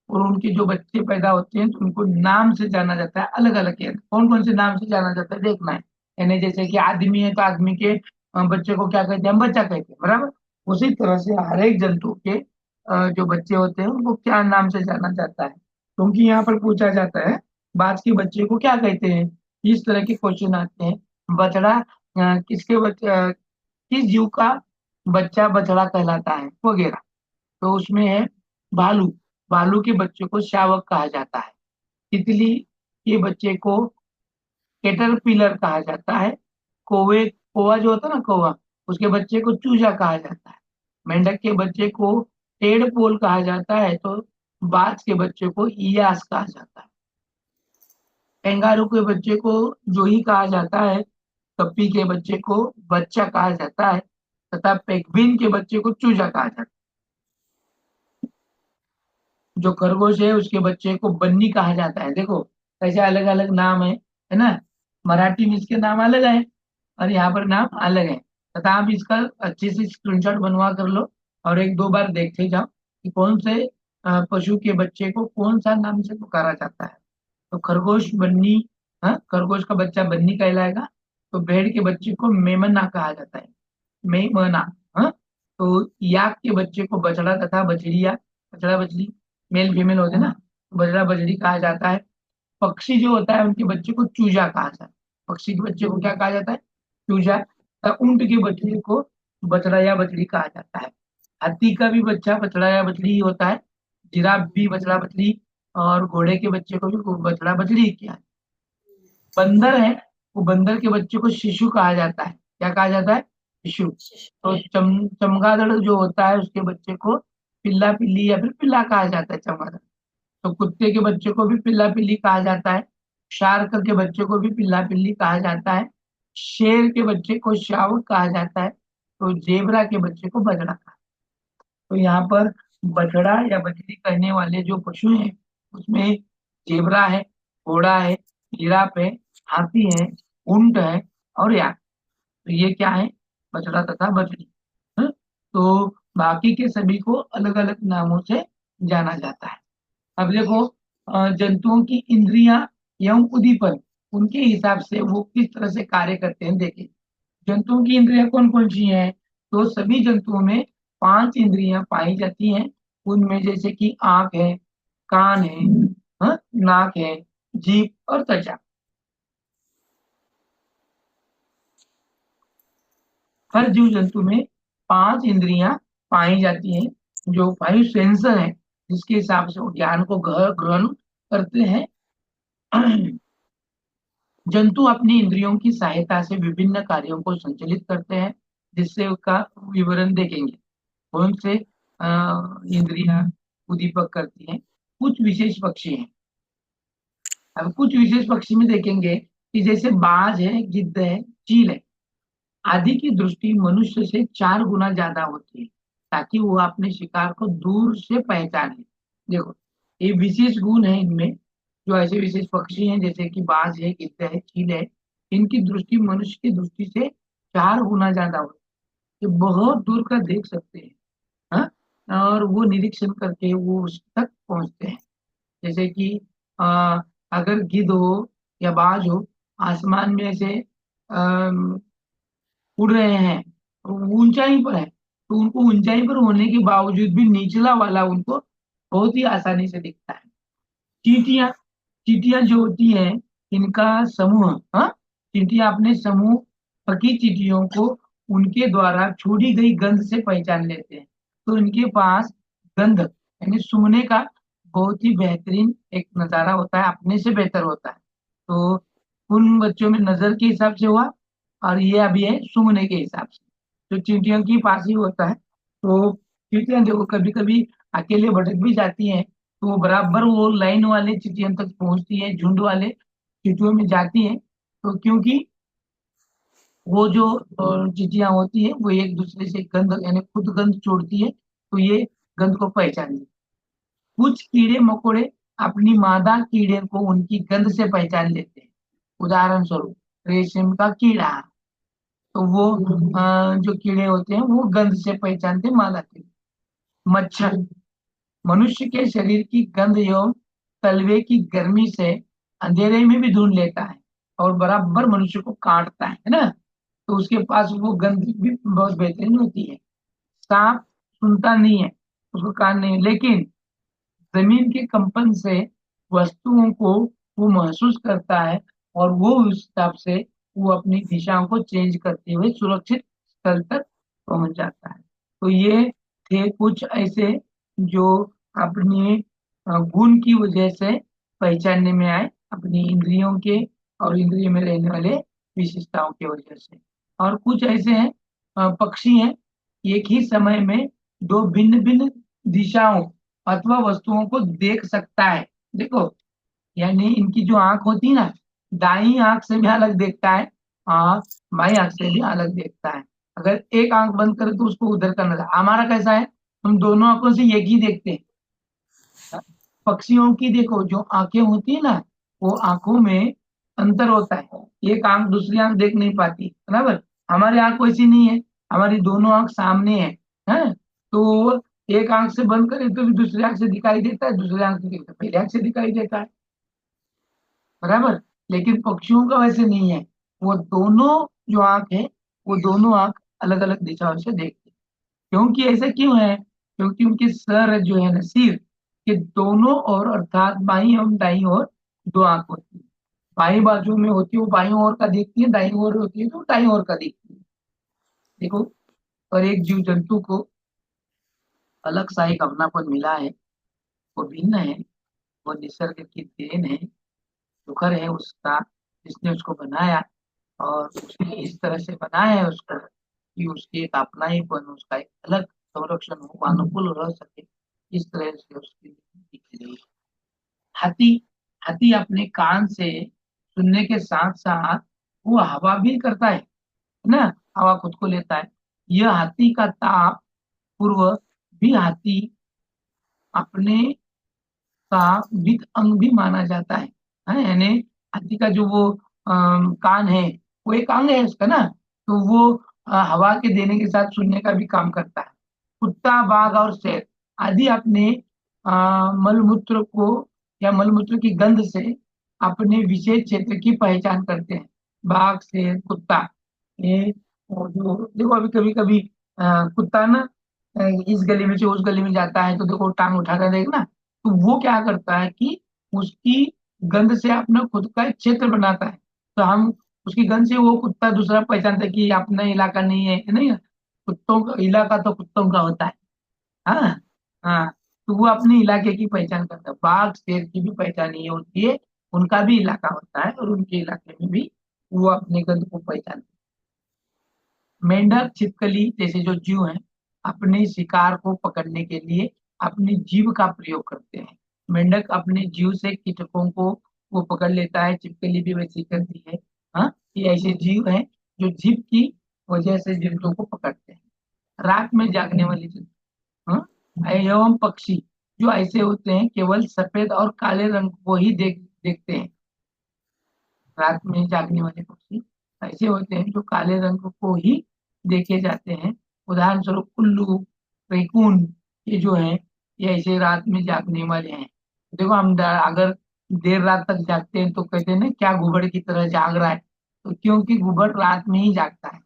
और उनके जो बच्चे पैदा होते हैं तो उनको नाम से जाना जाता है, अलग अलग के कौन कौन से नाम से जाना जाता है देखना है। यानी जैसे कि आदमी है तो आदमी के बच्चे को क्या कहते हैं, हम बच्चा कहते हैं, बराबर। उसी तरह से हर एक जंतु के जो बच्चे होते हैं उनको क्या नाम से जाना जाता है, क्योंकि यहाँ पर पूछा जाता है बाज के बच्चे को क्या कहते हैं। इस तरह के क्वेश्चन आते हैं। बछड़ा किसके बच्चे किस जीव का बच्चा बछड़ा कहलाता है वगैरह। तो उसमें है भालू, भालू के बच्चे को शावक कहा जाता है। तितली के बच्चे को कैटरपिलर कहा जाता है। कौवे, कौवा जो होता है ना कौवा, उसके बच्चे को चूजा कहा जाता है। मेंढक के बच्चे को टेड़पोल कहा जाता है। तो बाज के बच्चे को इयास कहा जाता है। कंगारू के बच्चे को जोही कहा जाता है। कप्पी के बच्चे को बच्चा कहा जाता है तथा पेंगुइन के बच्चे को चूजा कहा जाता है। जो खरगोश है उसके बच्चे को बन्नी कहा जाता है। देखो कैसे अलग अलग नाम है ना। मराठी में इसके नाम अलग है और यहाँ पर नाम अलग है। तथा आप इसका अच्छे से स्क्रीनशॉट बनवा कर लो और एक दो बार देखते जाओ कि कौन से पशु के बच्चे को कौन सा नाम से पुकारा जाता है। तो खरगोश बन्नी, हाँ खरगोश का बच्चा बन्नी कहलाएगा। तो भेड़ के बच्चे को मेमना कहा जाता है, मेमना। हाँ, तो याक के बच्चे को बछड़ा तथा बछड़िया, बछड़ा बछड़ी मेल फीमेल होते हैं ना, बछड़ा बछड़ी कहा जाता है। पक्षी जो होता है उनके बच्चे को चूजा कहा जाता है। पक्षी के बच्चे को क्या कहा जाता है, चूजा। तथा ऊंट के बच्चे को बछड़ा या बछड़ी कहा जाता है। हाथी का भी बच्चा बछड़ा या बछड़ी ही होता है। जिराफ भी बछड़ा बछड़ी, और घोड़े के बच्चे को भी बछड़ा बछड़ी क्या है। बंदर है, वो बंदर के बच्चे को शिशु कहा जाता है। क्या कहा जाता है, शिशु। तो चमगादड़ जो होता है उसके बच्चे को पिल्ला पिल्ली या फिर पिल्ला कहा जाता है, चमगादड़। तो कुत्ते के बच्चे को भी पिल्ला पिल्ली कहा जाता है। शार्क के बच्चे को भी पिल्ला पिल्ली कहा जाता है। शेर के बच्चे को शावक कहा जाता है। तो जेबरा के बच्चे को बजड़ा कहा। तो यहाँ पर बछड़ा या बछड़ी कहने वाले जो पशु हैं उसमें जेबरा है, घोड़ा है, जिराफ है, हाथी है, ऊंट है और याक। तो ये क्या है, बछड़ा तथा बछड़ी। हाँ? तो बाकी के सभी को अलग अलग नामों से जाना जाता है। अब देखो जंतुओं की इंद्रियां एवं उद्दीपन, उनके हिसाब से वो किस तरह से कार्य करते हैं देखें। जंतुओं की इंद्रियां कौन कौन सी हैं, तो सभी जंतुओं में 5 इंद्रियां पाई जाती हैं। उनमें जैसे कि आंख है, कान है, हाँ, नाक है, जीभ और त्वचा। हर जीव जंतु में 5 इंद्रियां पाई जाती हैं, जो 5 सेंसर है, जिसके हिसाब से वो ज्ञान को ग्रहण करते हैं। जंतु अपनी इंद्रियों की सहायता से विभिन्न कार्यों को संचालित करते हैं, जिससे उसका विवरण देखेंगे। कौन से इंद्रियां उद्दीपक करती हैं। कुछ विशेष पक्षी हैं। अब कुछ विशेष पक्षी में देखेंगे कि जैसे बाज है, गिद्ध है, चील है आदि की दृष्टि मनुष्य से 4 गुना ज्यादा होती है, ताकि वो अपने शिकार को दूर से पहचाने। देखो ये विशेष गुण है इनमें। जो ऐसे विशेष पक्षी हैं जैसे कि बाज है, गिद्ध है, चील है, इनकी दृष्टि मनुष्य की दृष्टि से 4 गुना ज्यादा होती है। ये बहुत दूर का देख सकते हैं। हाँ? और वो निरीक्षण करके वो उस तक पहुंचते हैं। जैसे कि आ, अगर गिद्ध हो या बाज हो, आसमान में से उड़ रहे हैं, ऊंचाई पर है, तो उनको ऊंचाई पर होने के बावजूद भी निचला वाला उनको बहुत ही आसानी से दिखता है। चींटियां, चींटियां जो होती हैं इनका समूह, हाँ, चींटियां अपने समूह की चींटियों को उनके द्वारा छोड़ी गई गंध से पहचान लेते हैं। तो इनके पास गंध यानी सूंघने का बहुत ही बेहतरीन एक नजारा होता है, अपने से बेहतर होता है। तो उन बच्चों में नजर के हिसाब से हुआ और ये अभी है सूंघने के हिसाब से। तो चींटियों की पास ही होता है। तो चींटियां देखो कभी कभी अकेले भटक भी जाती हैं, तो वो बराबर वो लाइन वाले चींटियों तक पहुंचती है, झुंड वाले चींटियों में जाती हैं। तो क्योंकि वो जो चींटियां होती है वो एक दूसरे से गंध यानी खुद गंध छोड़ती है, तो ये गंध को पहचान लेती। कुछ कीड़े मकोड़े अपनी मादा कीड़े को उनकी गंध से पहचान लेते हैं। उदाहरण स्वरूप रेशम का कीड़ा, तो वो जो कीड़े होते हैं वो गंध से पहचानते हैं मादा कीड़े। मच्छर मनुष्य के शरीर की गंध एवं तलवे की गर्मी से अंधेरे में भी ढूंढ लेता है और बराबर मनुष्य को काटता है ना। तो उसके पास वो गंध भी बहुत बेहतरीन होती है। सांप सुनता नहीं है, उसको कान नहीं है, लेकिन जमीन के कंपन से वस्तुओं को वो महसूस करता है और वो उस हिसाब से वो अपनी दिशाओं को चेंज करते हुए सुरक्षित स्थल तक पहुंच जाता है। तो ये थे कुछ ऐसे जो अपने गुण की वजह से पहचानने में आए, अपनी इंद्रियों के और इंद्रिय में रहने वाले विशेषताओं की वजह से। और कुछ ऐसे हैं पक्षी हैं, एक ही समय में दो भिन्न भिन्न दिशाओं अथवा वस्तुओं को देख सकता है। देखो, यानी इनकी जो आंख होती है ना, दाई आंख से भी अलग देखता है और बाई आंख से भी अलग देखता है। अगर एक आंख बंद करे तो उसको उधर का नजर, हमारा कैसा है, हम दोनों आंखों से एक ही देखते हैं। पक्षियों की देखो जो आंखें होती है ना, वो आंखों में अंतर होता है, एक आंख दूसरी आंख देख नहीं पाती, बराबर। हमारी आंख वैसी नहीं है, हमारी दोनों आंख सामने है। तो एक आंख से बंद करे तो भी दूसरी आंख से दिखाई देता है, दूसरी आंख से दिखता है, पहली आंख से दिखाई देता है, बराबर। लेकिन पक्षियों का वैसे नहीं है, वो दोनों जो आंख है, वो दोनों आंख अलग अलग दिशाओं से देखती है। क्योंकि ऐसा क्यों है, क्योंकि उनके सर जो है ना, सिर के दोनों ओर अर्थात बाई और दाई ओर दो आंख होती है। बाई बाजू में होती है वो बाई ओर का देखती है, दाई ओर होती है तो दाई ओर का देखती है। देखो, और एक जीव जंतु को अलग सा एक अपनापन मिला है, वो भिन्न है, वो निसर्ग की देन है, शुक्र है उसका जिसने उसको बनाया और उसने इस तरह से बनाया है उसको कि उसके एक अपना ही बन, उसका एक अलग संरक्षण हो, अनुकूल रह सके, इस तरह से उसकी नीति की गई है। हाथी हाथी अपने कान से सुनने के साथ साथ वो हवा भी करता है ना, हवा खुद को लेता है। यह हाथी का ताप पूर्व भी हाथी अपने का वित्त अंग भी माना जाता है, यानी हाथी का जो वो कान है, वो एक अंग है उसका ना। तो वो हवा के देने के साथ सुनने का भी काम करता है। कुत्ता, बाघ और शेर आदि अपने मलमूत्र को या मलमूत्र की गंध से अपने विशेष क्षेत्र की पहचान करते हैं। बाघ, शेर, कुत्ता, ये और जो देखो, अभी कभी कभी कुत्ता ना इस गली में से उस गली में जाता है तो देखो टांग उठा कर देखना, तो वो क्या करता है कि उसकी गंध से अपना खुद का एक क्षेत्र बनाता है। तो हम उसकी गंध से वो कुत्ता दूसरा पहचानता है कि ये अपना इलाका नहीं है, नहीं, कुत्तों का इलाका तो कुत्तों का होता है। हाँ, हाँ। तो वो अपने इलाके की पहचान करता है। बाघ, शेर की भी पहचान ये होती है, उनका भी इलाका होता है और उनके इलाके में भी वो अपने गंध को पहचानते हैं। मेंढक, छिपकली जैसे जो जीव हैं, अपने शिकार को पकड़ने के लिए अपनी जीभ का प्रयोग करते हैं। मेंढक अपने जीव से कीटकों को वो पकड़ लेता है, छिपकली भी वैसे ही करती है। हाँ, ये ऐसे जीव हैं जो जीभ की वजह से जंतुओं को पकड़ते हैं। रात में जागने वाली जंतु, हाँ, एवं पक्षी जो ऐसे होते हैं केवल सफेद और काले रंग को ही देखते हैं। रात में जागने वाले पक्षी ऐसे होते हैं जो काले रंग को ही देखे जाते हैं। उदाहरण स्वरूप उल्लू, रैकून, ये जो है ये ऐसे रात में जागने वाले हैं। देखो, हम अगर देर रात तक जागते हैं तो कहते हैं ना, क्या घुबड़ की तरह जाग रहा है, तो क्योंकि घुबड़ रात में ही जागता है।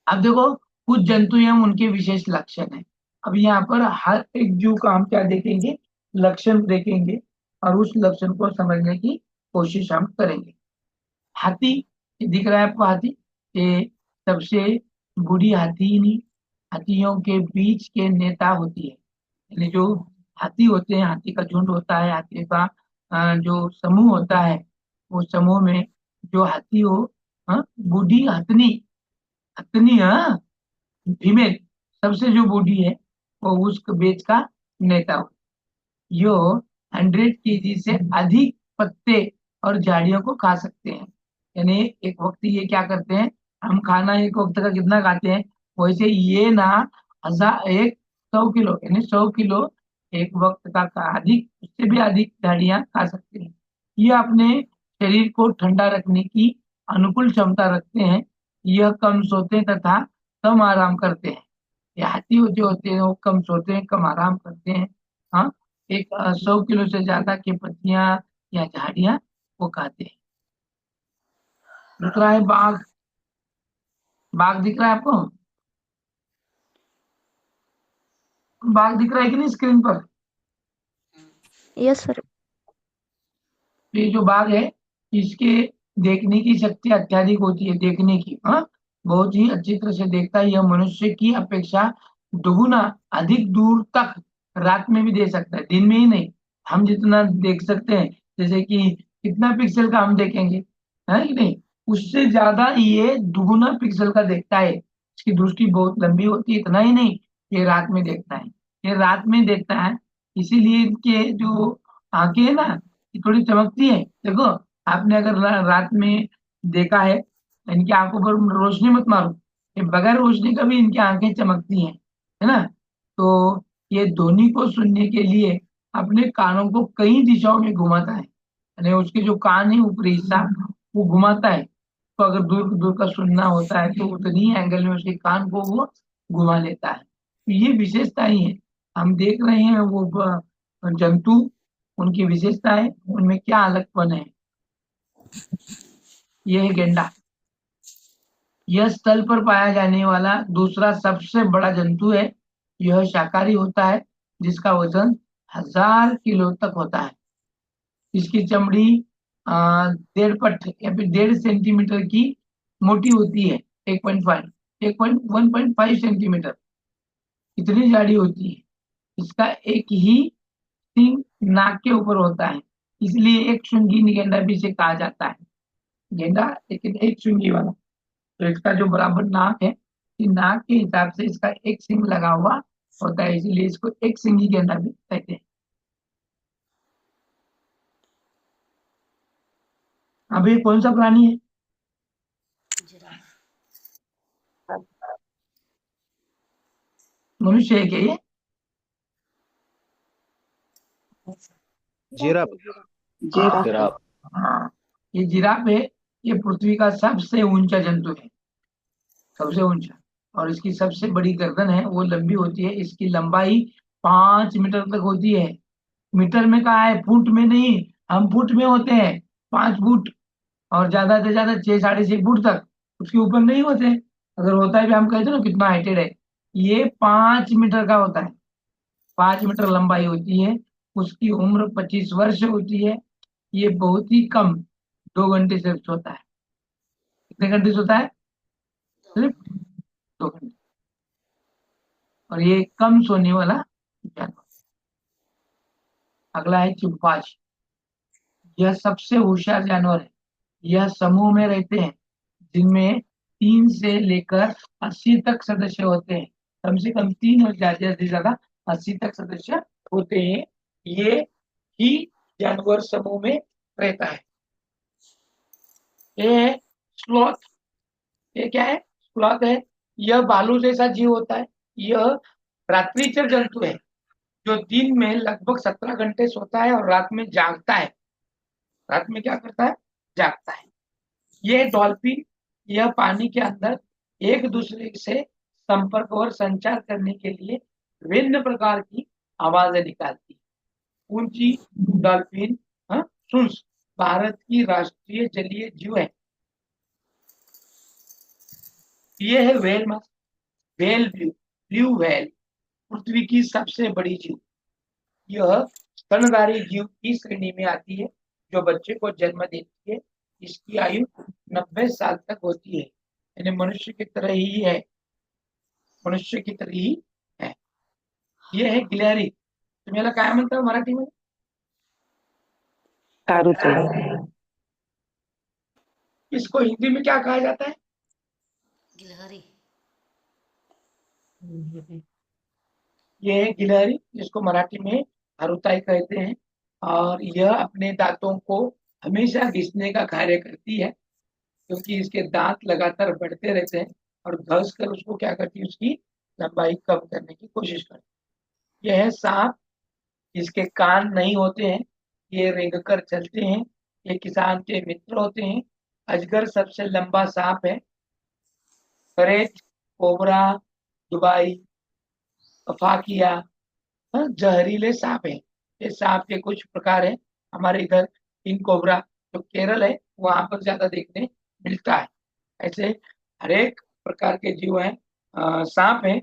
अब देखो, कुछ जंतु हैं उनके विशेष लक्षण है। अब यहाँ पर हर एक जीव का हम क्या देखेंगे, लक्षण देखेंगे और उस लक्षण को समझने की कोशिश हम करेंगे। हाथी, ये दिख रहा है आपको हाथी, ये सबसे बूढ़ी हाथी हाथियों के बीच के नेता होती है। यानी जो हाथी होते हैं, हाथी का झुंड होता है, हाथी का जो समूह होता है, वो समूह में जो हाथी हो, बूढ़ी हथनी, हथनी, हाँ, फीमेल सबसे जो बूढ़ी है वो उस बेच का नेता हो। यो 100 केजी से अधिक पत्ते और झाड़ियों को खा सकते हैं। यानी एक वक्त ये क्या करते हैं, हम खाना एक वक्त का कितना खाते हैं, वैसे ये ना 100 किलो, यानी 100 किलो एक वक्त का अधिक, उससे भी अधिक झाड़ियां खा सकते हैं। ये अपने शरीर को ठंडा रखने की अनुकूल क्षमता रखते हैं, यह कम सोते तथा कम आराम करते हैं। ये हाथी जो होते हैं वो कम सोते हैं, कम आराम करते हैं। हाँ, एक 100 किलो से ज्यादा की पत्तियां या झाड़ियां वो खाते हैं। दूसरा है बाघ। बाघ दिख रहा है आपको? बाघ दिख रहा है कि नहीं स्क्रीन पर? Yes sir. ये जो बाघ है, इसके देखने की शक्ति अत्याधिक होती है, देखने की, हाँ, बहुत ही अच्छी तरह से देखता है। यह मनुष्य की अपेक्षा दोगुना अधिक दूर तक रात में भी देख सकता है, दिन में ही नहीं। हम जितना देख सकते हैं, जैसे कि कितना पिक्सल का हम देखेंगे, है कि नहीं, उससे ज्यादा ये दुगुना पिक्सल का देखता है। इसकी दृष्टि बहुत लंबी होती है। इतना ही नहीं, ये रात में देखता है, ये रात में देखता है। इसीलिए इनके जो आंखें है ना, ये थोड़ी चमकती है। देखो, आपने अगर रात में देखा है, इनकी आंखों पर रोशनी मत मारो, ये बगैर रोशनी का भी इनकी आंखें चमकती हैं, है ना। तो ये ध्वनि को सुनने के लिए अपने कानों को कई दिशाओं में घुमाता है, यानी उसके जो कान है ऊपरी हिस्सा वो घुमाता है। तो अगर दूर दूर का सुनना होता है तो उतनी एंगल में उसके कान को वो घुमा लेता है। तो ये विशेषता ही है। हम देख रहे हैं वो जंतु, उनकी विशेषताएं, उनमें क्या अलगपन है। यह है गेंडा। यह स्थल पर पाया जाने वाला दूसरा सबसे बड़ा जंतु है। यह शाकाहारी होता है, जिसका वजन 1000 किलो तक होता है। इसकी चमड़ी 1.5 या फिर 1.5 सेंटीमीटर की मोटी होती है। 1.5 इतनी जाड़ी होती है। इसका एक ही सिंग नाक के ऊपर होता है, इसलिए एक शुंगी गेंडा भी इसे कहा जाता है। गेंडा लेकिन एक शुंगी वाला। तो इसका जो बराबर नाक है, कि नाक के हिसाब से इसका एक सिंग लगा हुआ होता है, इसीलिए इसको एक सिंगी गेंडा भी कहते हैं। अब ये कौन सा प्राणी है? मनुष्य है क्या ये? जिराफ। जिराफ। हाँ, ये जिराफ है। ये पृथ्वी का सबसे ऊंचा जंतु है, सबसे ऊंचा। और इसकी सबसे बड़ी गर्दन है, वो लंबी होती है। इसकी लंबाई 5 मीटर तक होती है। मीटर में कहा है, फुट में नहीं। हम फुट में होते हैं 5 फुट, और ज्यादा से ज्यादा 6 साढ़े 6 फुट तक, उसके ऊपर नहीं होते। अगर होता है भी हम कहते हैं ना कितना हाइटेड है, ये 5 मीटर का होता है। 5 मीटर लंबाई होती है। उसकी उम्र 25 वर्ष होती है। ये बहुत ही कम 2 घंटे सिर्फ सोता है। कितने घंटे सोता है? सिर्फ 2 घंटे। और ये कम सोने वाला जानवर। अगला है चिंपांजी। यह सबसे होशियार जानवर है। यह समूह में रहते हैं, जिनमें 3 से लेकर 80 तक सदस्य होते हैं। कम से कम 3 और ज्यादा से ज्यादा 80 तक सदस्य होते हैं। ये ही जानवर समूह में रहता है। ये है स्लॉथ। ये क्या है? स्लॉथ है। यह भालू जैसा जीव होता है। यह रात्रिचर जंतु है, जो दिन में लगभग 17 घंटे सोता है और रात में जागता है। रात में क्या करता है? जागता है। ये डॉल्फिन, यह पानी के अंदर एक दूसरे से संपर्क और संचार करने के लिए विभिन्न प्रकार की आवाजें निकालती है। ऊंची डॉल्फिन, हाँ, सुंस भारत की राष्ट्रीय जलीय जीव है। ये है व्हेल माछ। व्हेल, ब्लू व्हेल पृथ्वी की सबसे बड़ी जीव। यह स्तनधारी जीव की श्रेणी में आती है, जो बच्चे को जन्म देती है। इसकी आयु 90 साल तक होती है, यानी मनुष्य की तरह ही है। मनुष्य की तरह ही है। ये है गिलहरी। तुम्हाला काय म्हणतात मराठीमध्ये? कारुते। इसको हिंदी में क्या कहा जाता है? गिलहरी। ये है गिलहरी, जिसको मराठी में हरुताई कहते हैं। और यह अपने दांतों को हमेशा घिसने का कार्य करती है, क्योंकि इसके दांत लगातार बढ़ते रहते हैं और घस कर उसको क्या करती है, उसकी लंबाई कम करने की कोशिश करती है। यह है सांप। इसके कान नहीं होते हैं, ये रेंग कर चलते हैं। ये किसान के मित्र होते हैं। अजगर सबसे लंबा सांप है। करेट, कोबरा, दुबई, अफाकिया, जहरीले सांप है। ये सांप के कुछ प्रकार है। हमारे इधर किंग कोबरा जो केरल है वहां पर ज्यादा देखने मिलता है। ऐसे हरेक प्रकार के जीव हैं, सांप हैं,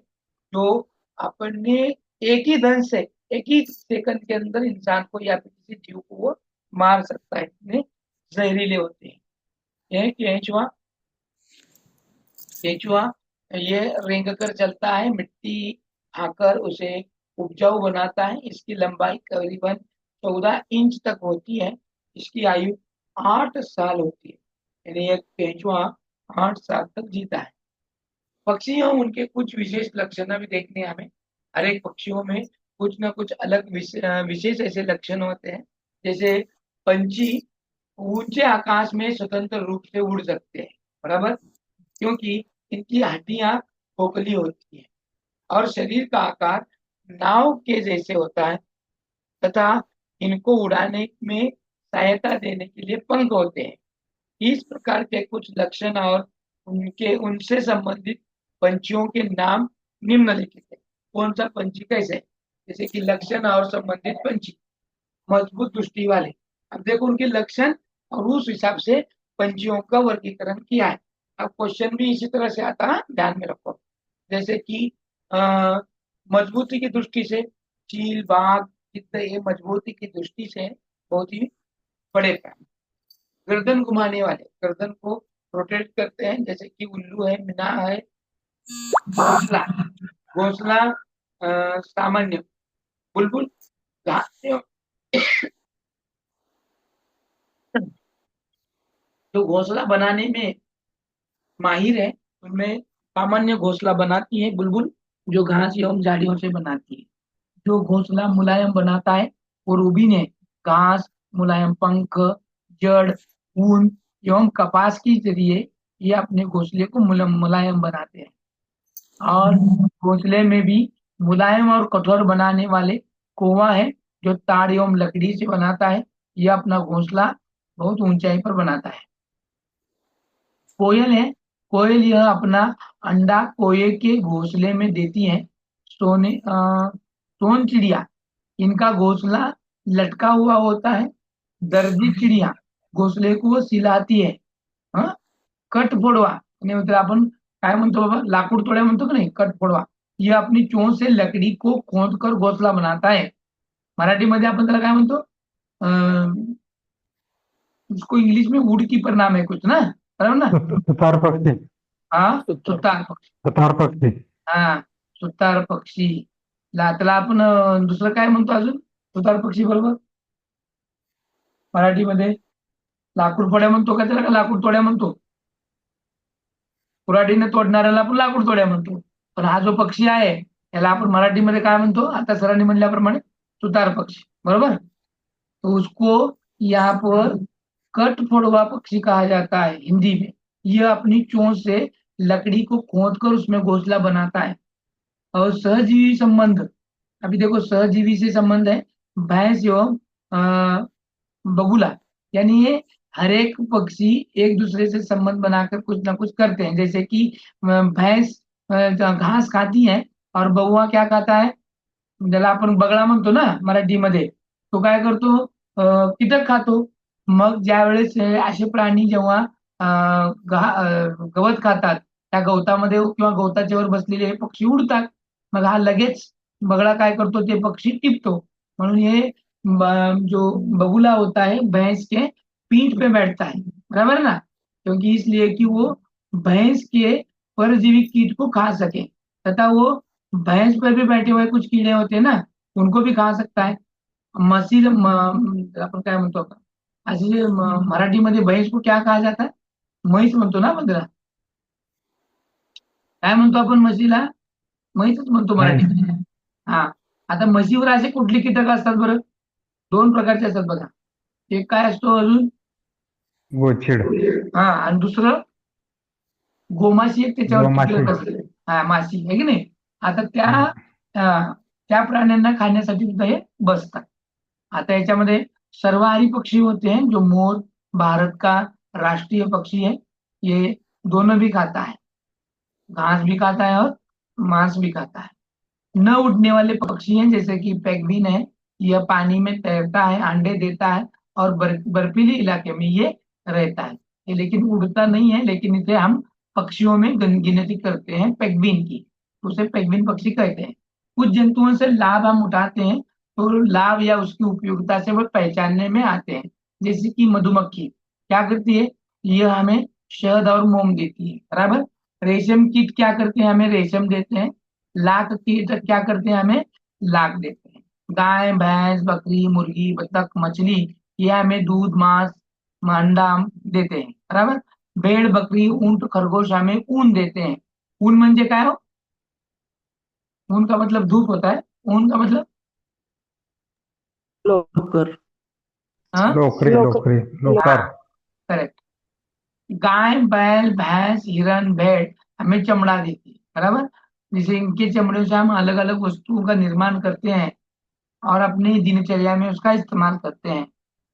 जो अपने एक ही दंश से एक ही सेकंड के अंदर इंसान को या फिर किसी जीव को वो मार सकता है, इतने जहरीले होते हैं। ये केंचुआ, केंचुआ ये रेंग कर चलता है, मिट्टी खाकर उसे उपजाऊ बनाता है। इसकी लंबाई करीबन 14 इंच तक होती है। इसकी आयु 8 साल होती है, यानी ये केंचुआ 8 साल तक जीता है। पक्षियों उनके कुछ विशेष लक्षण भी देखने हैं हमें। हर एक पक्षियों में कुछ ना कुछ अलग विशेष ऐसे लक्षण होते हैं। जैसे पंछी ऊंचे आकाश में स्वतंत्र रूप से उड़ सकते हैं, बराबर, क्योंकि इनकी हड्डियां खोखली होती हैं और शरीर का आकार नाव के जैसे होता है, तथा इनको उड़ाने में सहायता देने के लिए पंख होते हैं। इस प्रकार के कुछ लक्षण और उनके उनसे संबंधित पंछियों के नाम निम्नलिखित है। कौन सा पंछी कैसे, जैसे कि लक्षण और संबंधित पंछी। मजबूत दृष्टि वाले, अब देखो उनके लक्षण और उस हिसाब से पंछियों का वर्गीकरण किया है। अब क्वेश्चन भी इसी तरह से आता है, ध्यान में रखो। जैसे कि मजबूती की दृष्टि से चील, बाघ, चित्ते ये मजबूती की दृष्टि से बहुत ही बड़े प्राणी। गर्दन घुमाने वाले, गर्दन को रोटेट करते हैं, जैसे कि उल्लू है, मीना है। घोंसला, घोंसला सामान्य, बुलबुल, घास जो घोंसला बनाने में माहिर है उनमें सामान्य घोंसला बनाती है बुलबुल, जो घास एवं झाड़ियों से बनाती है। जो घोंसला मुलायम बनाता है वो रूबीन है। घास, मुलायम पंख, जड़, ऊन एवं कपास के जरिए ये अपने घोंसले को मुलायम बनाते हैं। और घोंसले में भी मुलायम और कठोर बनाने वाले कौवा है, जो ताड़ एवं लकड़ी से बनाता है। यह अपना घोंसला बहुत ऊंचाई पर बनाता है। कोयल है, कोयल यह अपना अंडा कोये के घोंसले में देती है। सोन चिड़िया, इनका घोंसला लटका हुआ होता है। दर्जी चिड़िया घोंसले को सिलाती है। हाँ, कठफोडवा यानी मतलब आपण काय म्हणतो बाबा, लाकूड तोड्या म्हणतो की नाही, कठफोडवा, यह अपनी चोंच से लकड़ी को खोद कर घोंसला बनाता है। मराठीमध्ये आपण त्याला काय म्हणतो, उसको इंग्लिश में वुड कीपर नाम है कुछ ना, बरोबर ना? सुतार पक्षी. हाँ, सुतार पक्षी. सुतार पक्षी. हा, सुतार पक्षी. त्याला आपण दुसरं काय म्हणतो अजून सुतार पक्षी बरोबर मराठीमध्ये? लाकूड तोड्या म्हणतो का त्याला, का लाकूड तोड्या म्हणतो? कुऱ्हाडीने तोडणाऱ्याला आपण लाकूड तोड्या म्हणतो. पण हा जो पक्षी आहे याला आपण मराठीमध्ये काय म्हणतो, आता सरांनी म्हणल्याप्रमाणे सुतार पक्षी, बरोबर. तो उसको यहाँ पर कठफोड़वा पक्षी कहा जाता है हिंदी में। यह अपनी चोंच से लकड़ी को खोद कर उसमें घोंसला बनाता है। और सहजीवी संबंध, अभी देखो सहजीवी से संबंध है भैंस एवं बगुला, यानी ये हर एक पक्षी एक दूसरे से संबंध बनाकर कुछ ना कुछ करते हैं। जैसे कि भैंस घास खाती है और बगुआ क्या खाता है, ज्याला आपण बगळा म्हणतो ना मराठीमध्ये, तो काय करतो, कीटक खातो. मग ज्या वेळेस असे प्राणी जेव्हा गवत खातात, त्या गवतामध्ये किंवा गवताच्या वर बसलेले हे पक्षी उडतात. मग हा लगेच बगळा काय करतो, ते पक्षी टिपतो. म्हणून ये जो बगुला होता है भैंस के पीठ पे बैठता है, बराबर ना, क्योंकि इसलिए कि वो भैंस के परजीवी कीट को खा सके, तथा वो भैंस पर भी बैठे हुए कुछ कीड़े होते हैं ना, उनको भी खा सकता है. मसील आपण काय म्हणतो आपण असे मराठीमध्ये भैंस को क्या कहा जाता है, म्हैस म्हणतो ना आपण त्याला, काय म्हणतो आपण म्हशीला, म्हैसच म्हणतो मराठीमध्ये. हा, आता म्हशीवर असे कुठले कीटक असतात बरं, 2 प्रकारचे असतात बघा. एक काय असतो अजून, गोचिड. हा, आणि दुसरं गोमाशी, एक त्याच्यावर कीटक असते, हा माशी आहे की नाही. आता त्या प्राण्यांना खाण्यासाठी सुद्धा हे बसतात. आता याच्यामध्ये सर्वाहारी पक्षी होते हैं, जो मोर, भारत का राष्ट्रीय पक्षी है, ये दोनों भी खाता है, घास भी खाता है और मांस भी खाता है। न उड़ने वाले पक्षी हैं जैसे कि पेंगुइन है, यह पानी में तैरता है, अंडे देता है और बर्फीले इलाके में ये रहता है। ये लेकिन उड़ता नहीं है, लेकिन इसे हम पक्षियों में गिनती करते हैं पेंगुइन की, उसे पेंगुइन पक्षी कहते हैं। कुछ जंतुओं से लाभ हम उठाते हैं, तो लाभ या उसकी उपयोगिता से वह पहचानने में आते हैं। जैसे कि मधुमक्खी क्या करती है, यह हमें शहद और मोम देती है, बराबर। रेशम कीट क्या करते हैं, हमें रेशम देते हैं। लाख कीट क्या करते हैं, हमें लाख देते हैं। गाय भैंस बकरी मुर्गी बतख मछली, ये हमें दूध मांस अंडा देते हैं, बराबर। भेड़ बकरी ऊंट खरगोश हमें ऊन देते हैं। ऊन म्हणजे काय हो, ऊन का मतलब धूप होता है, ऊन का मतलब लोकर हाँ लोकरी लोकरी लोकर। करेक्ट। गाय बैल भैंस हिरन भेड़ हमें चमड़ा देती है, बराबर। जैसे इनके चमड़े से हम अलग अलग वस्तुओं का निर्माण करते हैं और अपनी दिनचर्या में उसका इस्तेमाल करते हैं।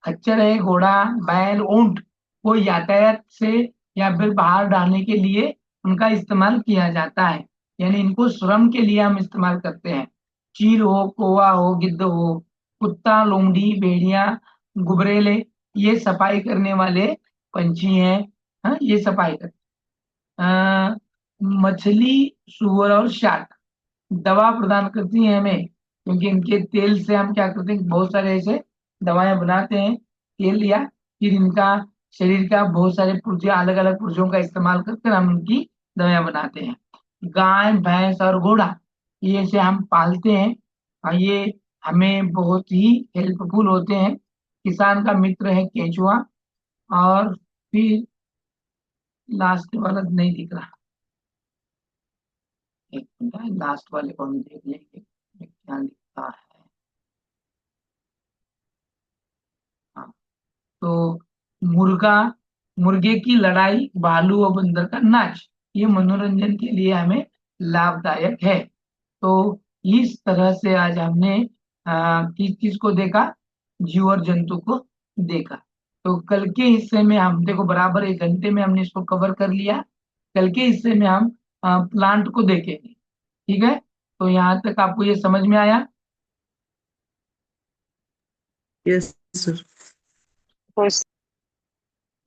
खच्चर है, घोड़ा बैल ऊंट, वो यातायात से या फिर बाहर डालने के लिए उनका इस्तेमाल किया जाता है, यानी इनको श्रम के लिए हम इस्तेमाल करते हैं। चील हो कौवा हो गिद्ध हो, कुत्ता लोमड़ी भेड़िया गुबरेले, ये सफाई करने वाले पंछी हैं। हाँ, ये सफाई करते हैं। मछली सुअर और शार्क दवा प्रदान करती हैं हमें, क्योंकि इनके तेल से हम क्या करते हैं, बहुत सारे ऐसे दवाएं बनाते हैं। तेल या फिर इनका शरीर का बहुत सारे पुर्जे अलग अलग पुर्जों का इस्तेमाल करके हम इनकी दवाएं बनाते हैं। गाय भैंस और घोड़ा, ये से हम पालते हैं और ये हमें बहुत ही हेल्पफुल होते हैं। किसान का मित्र है केंचुआ। और फिर लास्ट वाला नहीं दिख रहा, एक मिनट, लास्ट वाले को हम देख लेंगे क्या लिखा है। हाँ, तो मुर्गा मुर्गे की लड़ाई भालू और बंदर का नाच, ये मनोरंजन के लिए हमें लाभदायक है। तो इस तरह से आज हमने किस चीज को देखा, जीव और जंतु को देखा। तो कल के हिस्से में हम देखो बराबर 1 घंटे में हमने इसको कवर कर लिया। कल के हिस्से में हम प्लांट को देखेंगे, ठीक है। तो यहाँ तक आपको ये समझ में आया। Yes sir.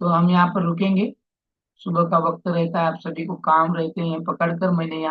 तो हम यहाँ पर रुकेंगे, सुबह का वक्त रहता है, आप सभी को काम रहते हैं, पकड़कर मैंने यहाँ